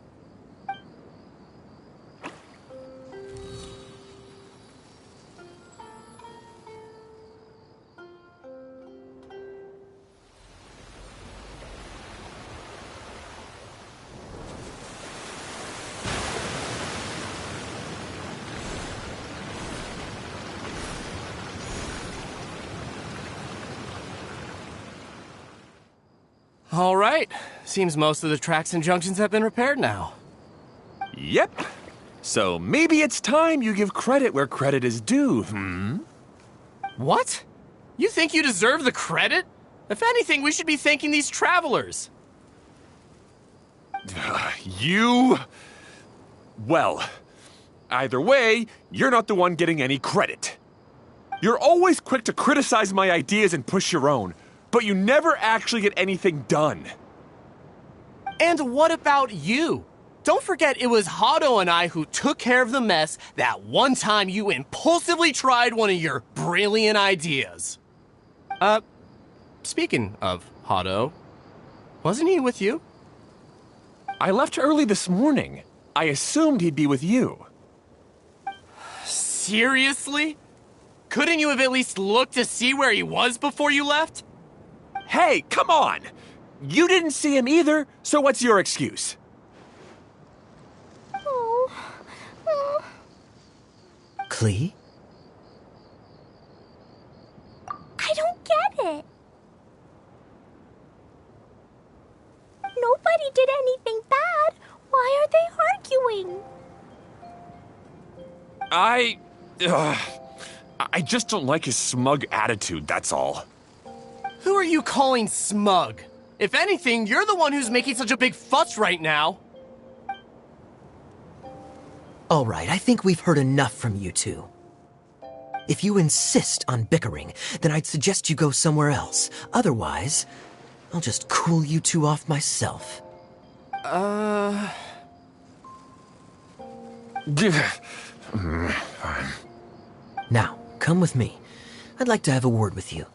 Speaker 10: All right. Seems most of the tracks and junctions have been repaired now.
Speaker 9: Yep. So maybe it's time you give credit where credit is due,
Speaker 10: What? You think you deserve the credit? If anything, we should be thanking these travelers.
Speaker 9: You... Well, either way, you're not the one getting any credit. You're always quick to criticize my ideas and push your own, but you never actually get anything done.
Speaker 10: And what about you? Don't forget it was Hado and I who took care of the mess that one time you impulsively tried one of your brilliant ideas. Speaking of Hado, wasn't he with you?
Speaker 9: I left early this morning. I assumed he'd be with you.
Speaker 10: Seriously? Couldn't you have at least looked to see where he was before you left?
Speaker 9: Hey, come on! You didn't see him either, so what's your excuse?
Speaker 4: Klee?
Speaker 3: I don't get it. Nobody did anything bad. Why are they arguing?
Speaker 9: I just don't like his smug attitude, that's all.
Speaker 10: Who are you calling smug? If anything, you're the one who's making such a big fuss right now.
Speaker 4: All right, I think we've heard enough from you two. If you insist on bickering, then I'd suggest you go somewhere else. Otherwise, I'll just cool you two off myself.
Speaker 9: Fine.
Speaker 4: Now, come with me. I'd like to have a word with you.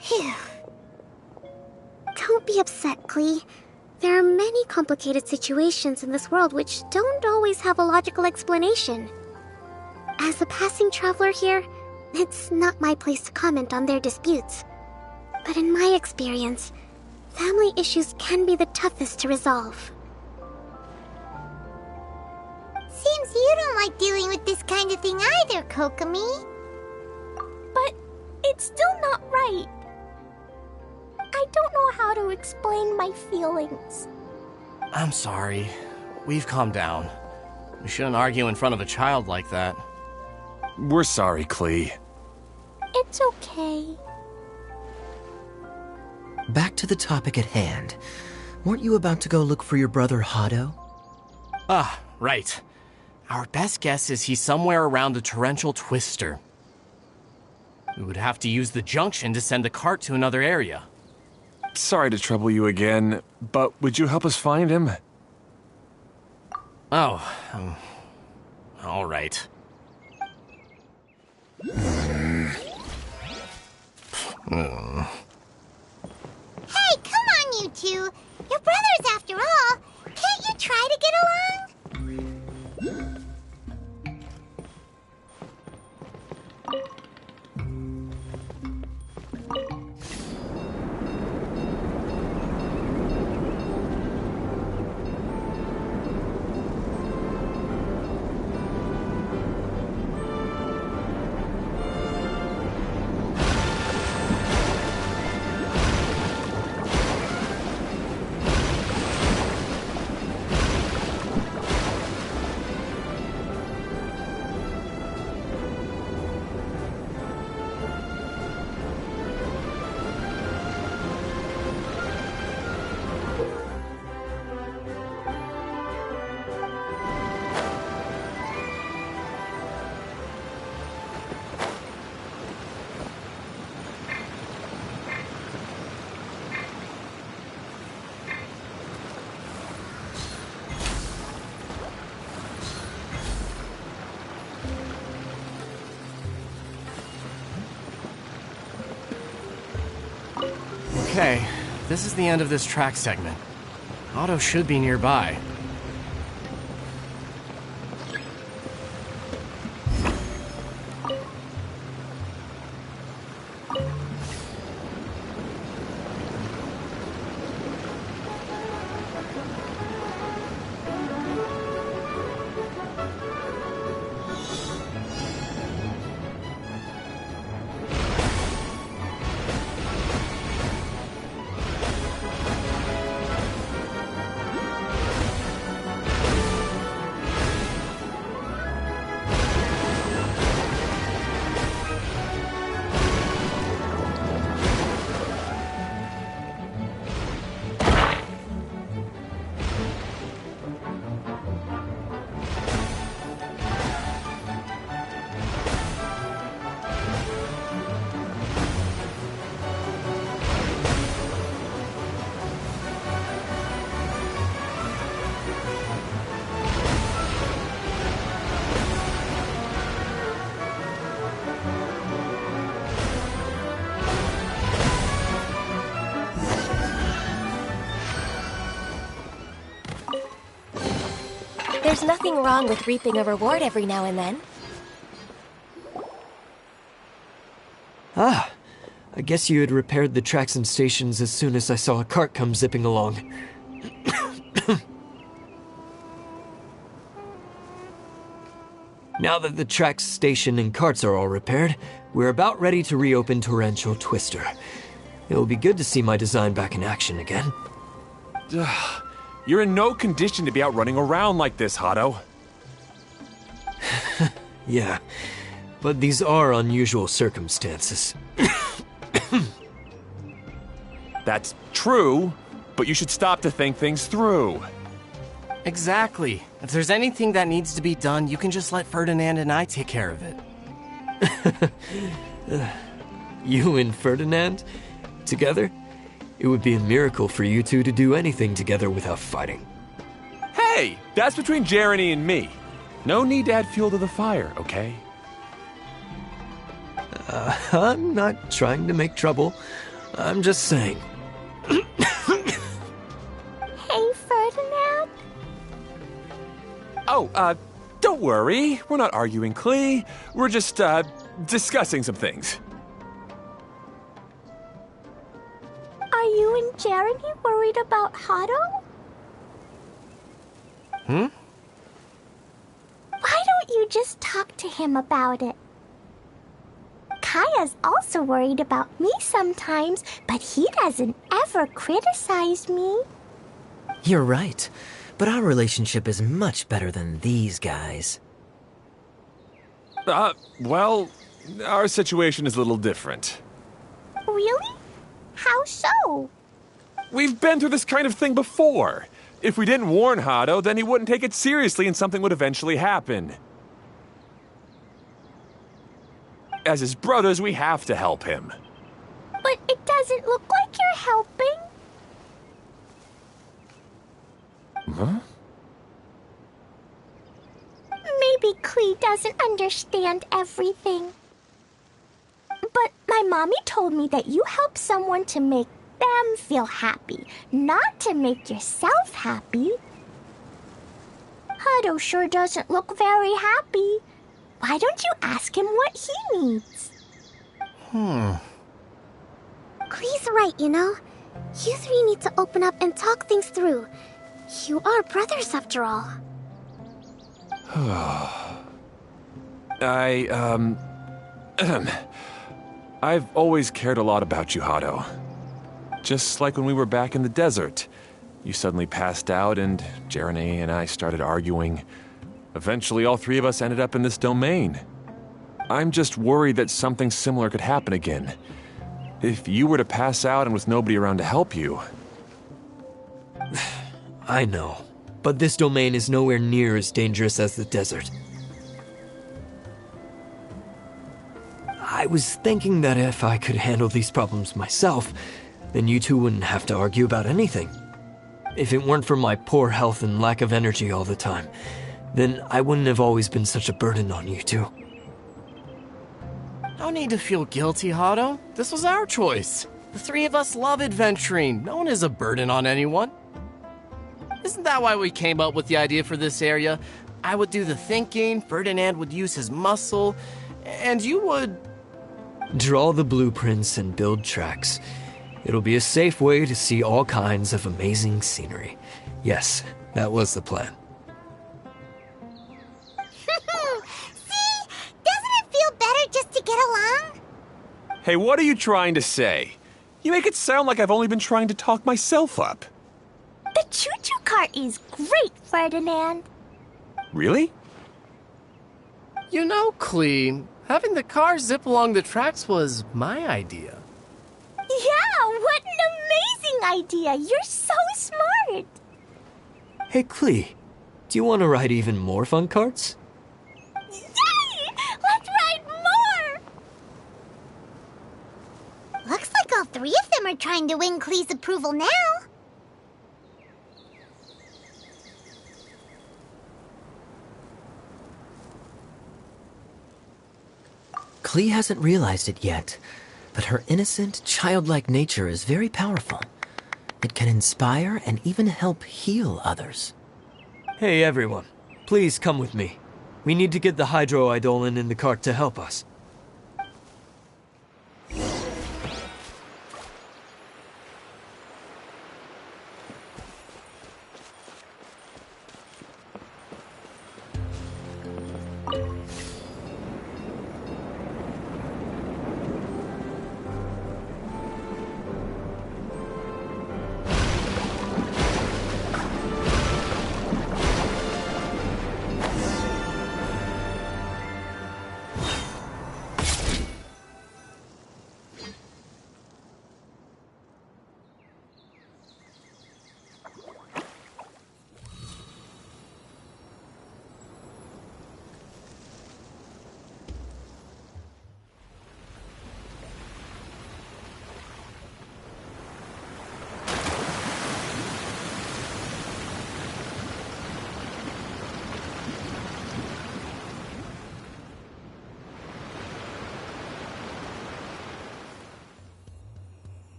Speaker 8: Phew. Don't be upset, Klee. There are many complicated situations in this world which don't always have a logical explanation. As a passing traveler here, it's not my place to comment on their disputes. But in my experience, family issues can be the toughest to resolve.
Speaker 2: Seems you don't like dealing with this kind of thing either, Kokomi.
Speaker 3: But it's still not right. I don't know how to explain my feelings.
Speaker 10: I'm sorry. We've calmed down. We shouldn't argue in front of a child like that.
Speaker 9: We're sorry, Klee.
Speaker 3: It's okay.
Speaker 4: Back to the topic at hand. Weren't you about to go look for your brother Hado?
Speaker 10: Ah, right. Our best guess is he's somewhere around the torrential twister. We would have to use the junction to send the cart to another area.
Speaker 9: Sorry to trouble you again, but would you help us find him?
Speaker 10: Oh, all right.
Speaker 2: Hey, come on, you two. You're brothers after all. Can't you try to get along?
Speaker 10: Okay, this is the end of this track segment. Otto should be nearby.
Speaker 7: There's nothing wrong with reaping a reward every now and then.
Speaker 4: Ah, I guess you had repaired the tracks and stations as soon as I saw a cart come zipping along. Now that the tracks, station, and carts are all repaired, we're about ready to reopen Torrential Twister. It will be good to see my design back in action again.
Speaker 9: You're in no condition to be out running around like this, Hado.
Speaker 4: Yeah, but these are unusual circumstances.
Speaker 9: That's true, but you should stop to think things through.
Speaker 10: Exactly. If there's anything that needs to be done, you can just let Ferdinand and I take care of it.
Speaker 4: You and Ferdinand? Together? It would be a miracle for you two to do anything together without fighting.
Speaker 9: Hey, that's between Jeremy and me. No need to add fuel to the fire, okay?
Speaker 4: I'm not trying to make trouble. I'm just saying.
Speaker 3: Hey, Ferdinand?
Speaker 9: Oh, don't worry. We're not arguing, Klee. We're just, discussing some things.
Speaker 3: Are you and Jeremy worried about Hado?
Speaker 10: Hmm?
Speaker 3: Why don't you just talk to him about it? Kaya's also worried about me sometimes, but he doesn't ever criticize me.
Speaker 4: You're right, but our relationship is much better than these guys.
Speaker 9: Well, our situation is a little different.
Speaker 3: Really? How so?
Speaker 9: We've been through this kind of thing before. If we didn't warn Hado, then he wouldn't take it seriously and something would eventually happen. As his brothers, we have to help him.
Speaker 3: But it doesn't look like you're helping.
Speaker 9: Huh?
Speaker 3: Maybe Klee doesn't understand everything. But my mommy told me that you help someone to make them feel happy, not to make yourself happy. Hado sure doesn't look very happy. Why don't you ask him what he needs?
Speaker 8: Klee's right, you know? You three need to open up and talk things through. You are brothers, after all.
Speaker 9: I've always cared a lot about you, Hado. Just like when we were back in the desert. You suddenly passed out and Jeremy and I started arguing. Eventually, all three of us ended up in this domain. I'm just worried that something similar could happen again. If you were to pass out and with nobody around to help you...
Speaker 4: I know, but this domain is nowhere near as dangerous as the desert. I was thinking that if I could handle these problems myself, then you two wouldn't have to argue about anything. If it weren't for my poor health and lack of energy all the time, then I wouldn't have always been such a burden on you two.
Speaker 10: No need to feel guilty, Hado. This was our choice. The three of us love adventuring. No one is a burden on anyone. Isn't that why we came up with the idea for this area? I would do the thinking, Ferdinand would use his muscle, and you would...
Speaker 11: Draw the blueprints and build tracks. It'll be a safe way to see all kinds of amazing scenery. Yes, that was the plan.
Speaker 2: See? Doesn't it feel better just to get along?
Speaker 9: Hey, what are you trying to say? You make it sound like I've only been trying to talk myself up.
Speaker 3: The choo-choo cart is great, Ferdinand.
Speaker 9: Really?
Speaker 10: You know, Clee, having the car zip along the tracks was my idea.
Speaker 3: Yeah, what an amazing idea. You're so smart.
Speaker 11: Hey, Clee, do you want to ride even more fun carts?
Speaker 3: Yay! Let's ride more!
Speaker 2: Looks like all three of them are trying to win Clee's approval now.
Speaker 4: Clee hasn't realized it yet, but her innocent, childlike nature is very powerful. It can inspire and even help heal others.
Speaker 11: Hey, everyone. Please come with me. We need to get the Hydro Eidolon in the cart to help us.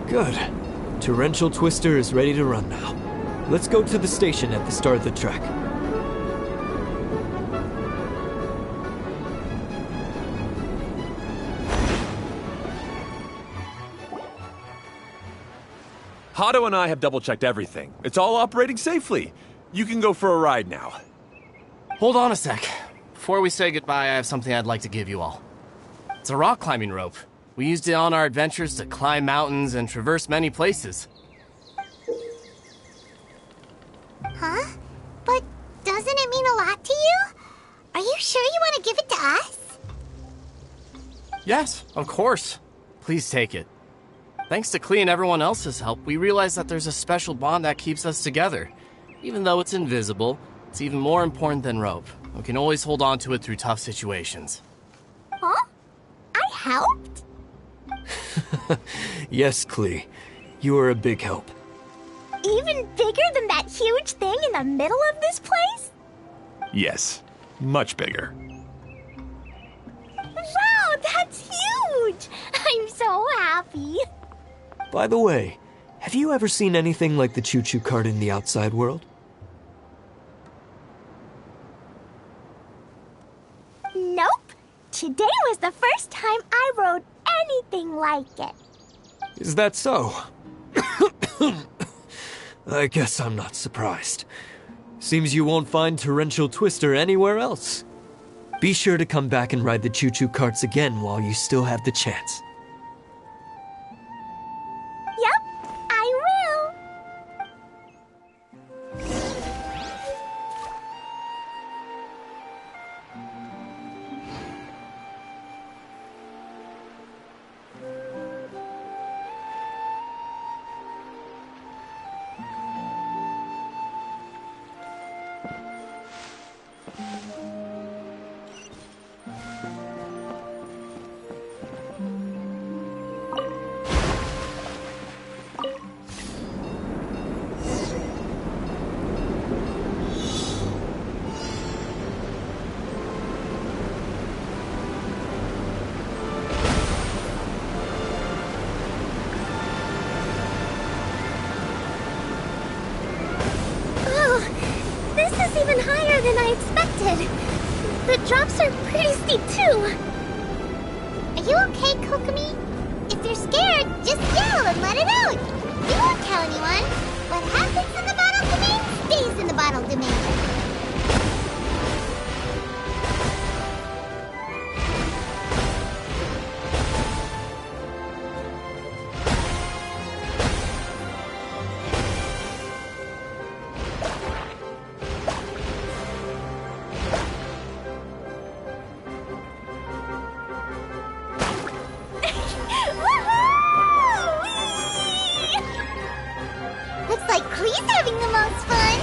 Speaker 11: Good. Torrential Twister is ready to run now. Let's go to the station at the start of the track.
Speaker 9: Hado and I have double-checked everything. It's all operating safely. You can go for a ride now.
Speaker 10: Hold on a sec. Before we say goodbye, I have something I'd like to give you all. It's a rock climbing rope. We used it on our adventures to climb mountains and traverse many places.
Speaker 2: Huh? But doesn't it mean a lot to you? Are you sure you want to give it to us?
Speaker 10: Yes, of course. Please take it. Thanks to Clee and everyone else's help, we realized that there's a special bond that keeps us together. Even though it's invisible, it's even more important than rope. We can always hold on to it through tough situations.
Speaker 3: Huh? I helped?
Speaker 11: Yes, Clee. You are a big help.
Speaker 3: Even bigger than that huge thing in the middle of this place?
Speaker 9: Yes, much bigger.
Speaker 3: Wow, that's huge! I'm so happy.
Speaker 11: By the way, have you ever seen anything like the choo-choo cart in the outside world?
Speaker 3: Nope. Today was the first time I rode anything like it.
Speaker 11: Is that so? I guess I'm not surprised. Seems you won't find Torrential Twister anywhere else. Be sure to come back and ride the choo-choo carts again while you still have the chance.
Speaker 3: Yep, I will.
Speaker 8: This is even higher than I expected. The drops are pretty steep, too.
Speaker 2: Are you okay, Kokomi? If you're scared, just yell and let it out. You won't tell anyone. What happens in the bottle domain stays in the bottle domain. Looks like Klee's having the most fun.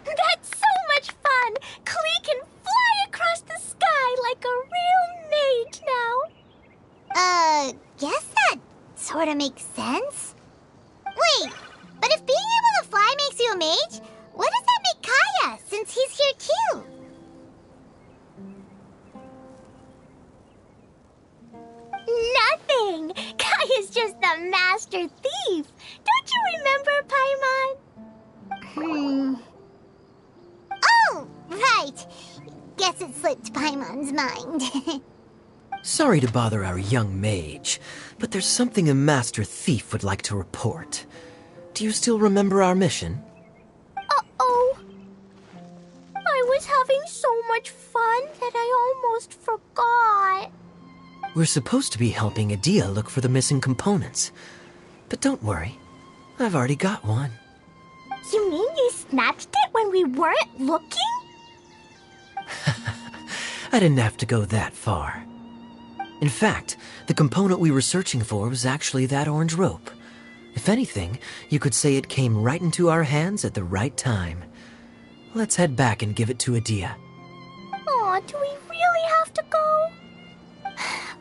Speaker 3: That's so much fun! Klee can fly across the sky like a real mage now.
Speaker 2: Guess that sort of makes sense. Wait, but if being able to fly makes you a mage, what does that make Kaya, since he's here too?
Speaker 3: Nothing! Kaya's just the master thief! Don't you remember, Paimon?
Speaker 2: Oh, right. Guess it slipped Paimon's mind.
Speaker 4: Sorry to bother our young mage, but there's something a master thief would like to report. Do you still remember our mission?
Speaker 3: Uh-oh. I was having so much fun that I almost forgot.
Speaker 4: We're supposed to be helping Adia look for the missing components. But don't worry, I've already got one.
Speaker 3: You mean you snatched it when we weren't looking?
Speaker 4: I didn't have to go that far. In fact, the component we were searching for was actually that orange rope. If anything, you could say it came right into our hands at the right time. Let's head back and give it to Adia.
Speaker 3: Aw, do we really have to go?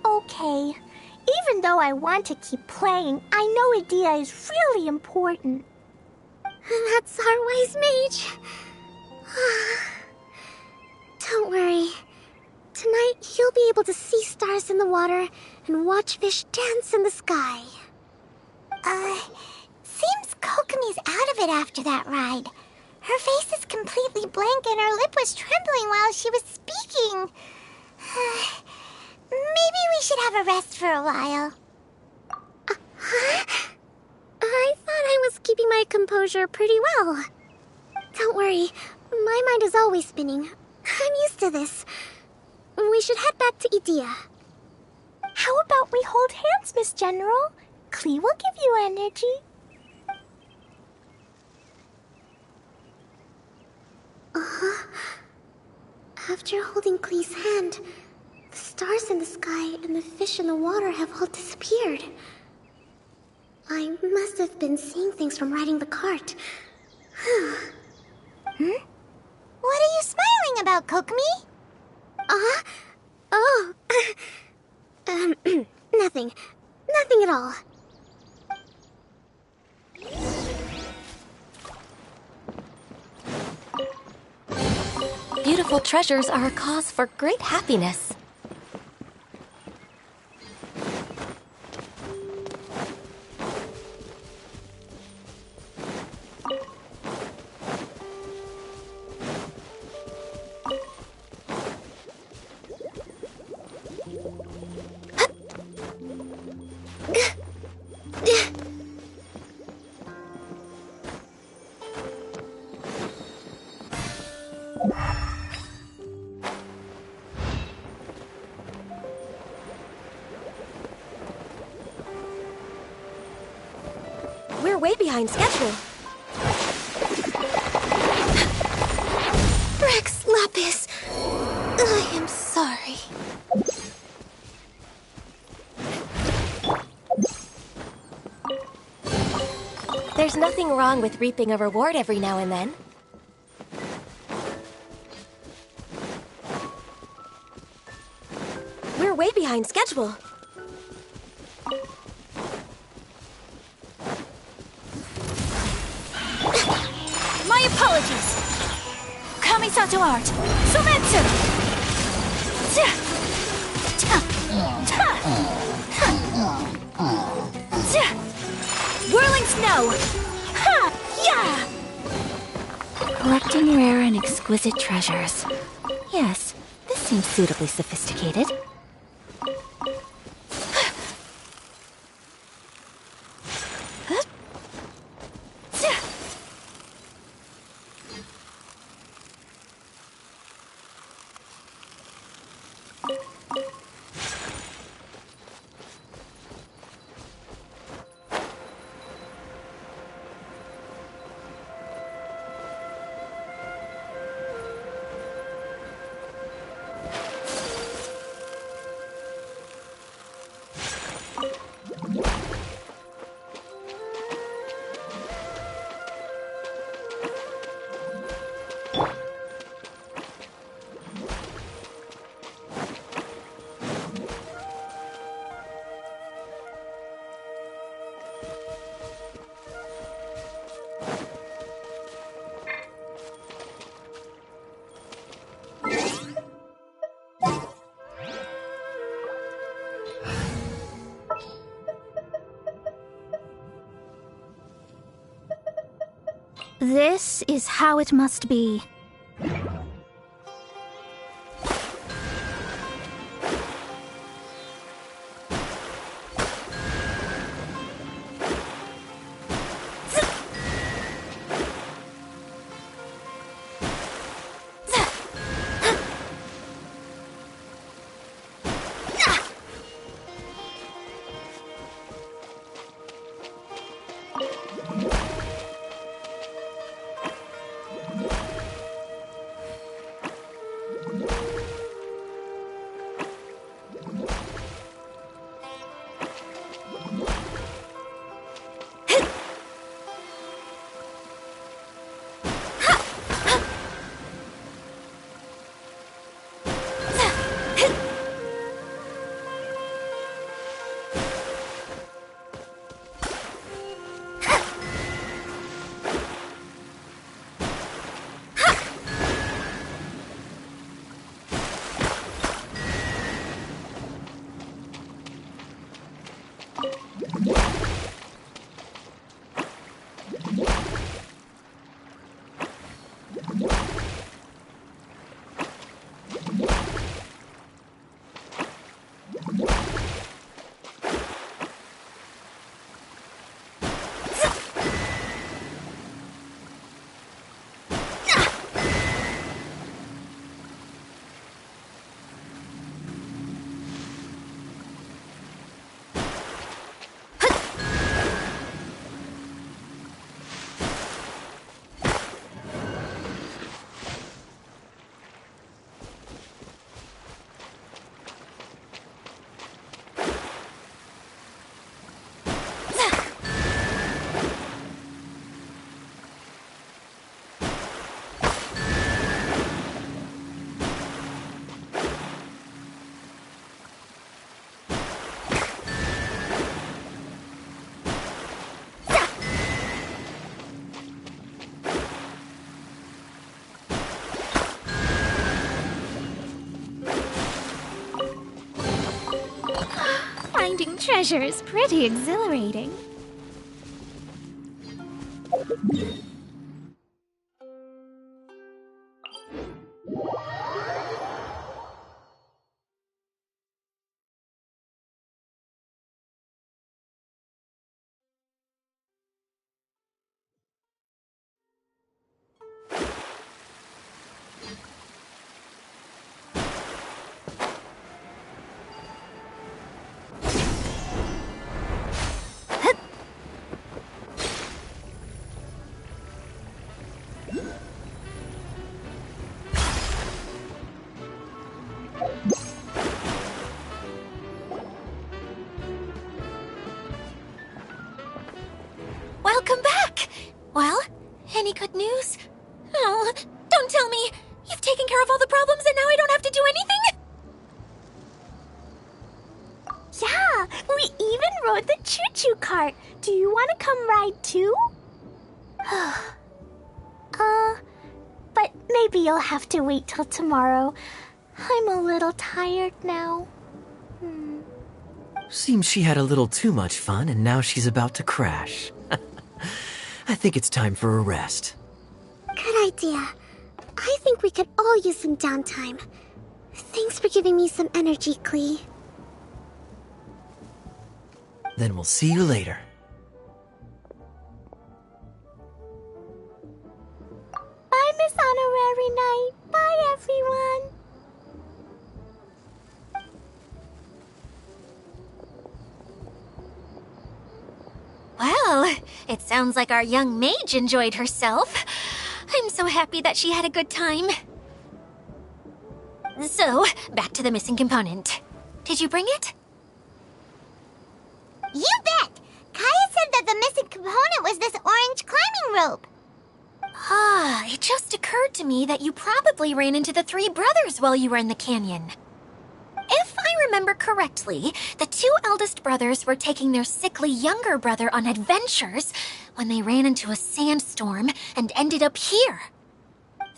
Speaker 3: Okay. Even though I want to keep playing, I know Adia is really important.
Speaker 8: That's our wise mage. Don't worry. Tonight, you'll be able to see stars in the water and watch fish dance in the sky.
Speaker 2: Seems Kokomi's out of it after that ride. Her face is completely blank and her lip was trembling while she was speaking. Maybe we should have a rest for a while.
Speaker 8: I thought I was keeping my composure pretty well. Don't worry, my mind is always spinning. I'm used to this. We should head back to Idia.
Speaker 3: How about we hold hands, Miss General? Klee will give you energy.
Speaker 8: After holding Klee's hand, the stars in the sky and the fish in the water have all disappeared. I must have been seeing things from riding the cart.
Speaker 2: What are you smiling about, Kokomi?
Speaker 8: Oh. Nothing. Nothing at all.
Speaker 7: Beautiful treasures are a cause for great happiness. We're way behind schedule.
Speaker 6: Rex Lapis, I am sorry.
Speaker 7: There's nothing wrong with reaping a reward every now and then. We're way behind schedule.
Speaker 6: My apologies. Kamisato art. Sumetsu. Whirling snow. Ha! Yeah! Collecting rare and exquisite treasures. Yes, this seems suitably sophisticated. This is how it must be.
Speaker 3: Finding treasure is pretty exhilarating.
Speaker 6: welcome back! Well, any good news? Oh, don't tell me! You've taken care of all the problems and now I don't have to do anything?
Speaker 3: Yeah, we even rode the choo-choo cart. Do you want to come ride too? But maybe you'll have to wait till tomorrow. I'm a little tired now.
Speaker 4: Seems she had a little too much fun and now she's about to crash. I think it's time for a rest.
Speaker 8: Good idea. I think we could all use some downtime. Thanks for giving me some energy, Klee.
Speaker 4: Then we'll see you later.
Speaker 3: Bye, Miss Honorary Knight. Bye, everyone.
Speaker 6: Well, it sounds like our young mage enjoyed herself. I'm so happy that she had a good time. So, back to the missing component. Did you bring it?
Speaker 2: You bet! Kaya said that the missing component was this orange climbing rope.
Speaker 6: Ah, it just occurred to me that you probably ran into the three brothers while you were in the canyon. If I remember correctly, the two eldest brothers were taking their sickly younger brother on adventures when they ran into a sandstorm and ended up here.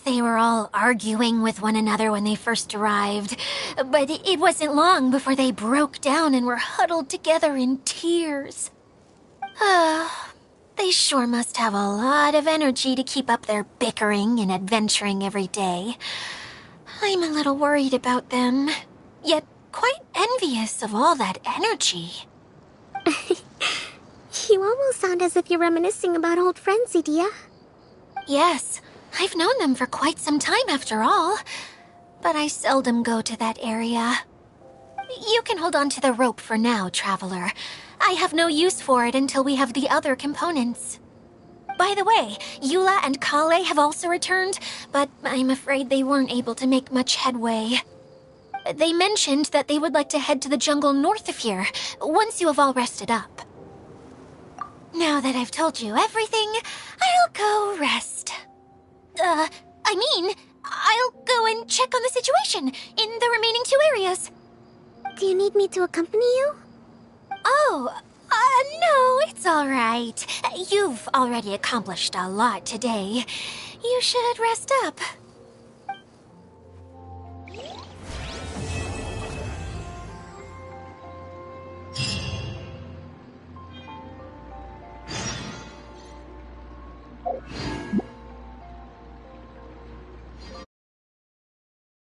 Speaker 6: They were all arguing with one another when they first arrived, but it wasn't long before they broke down and were huddled together in tears. They sure must have a lot of energy to keep up their bickering and adventuring every day. I'm a little worried about them, yet quite envious of all that energy.
Speaker 8: You almost sound as if you're reminiscing about old friends, Edea.
Speaker 6: Yes, I've known them for quite some time after all, but I seldom go to that area. You can hold on to the rope for now, Traveler. I have no use for it until we have the other components. By the way, Eula and Kale have also returned, but I'm afraid they weren't able to make much headway. They mentioned that they would like to head to the jungle north of here, once you have all rested up. Now that I've told you everything, I'll go rest. I'll go and check on the situation in the remaining two areas.
Speaker 8: Do you need me to accompany you?
Speaker 6: Oh, no, it's all right. You've already accomplished a lot today. You should rest up.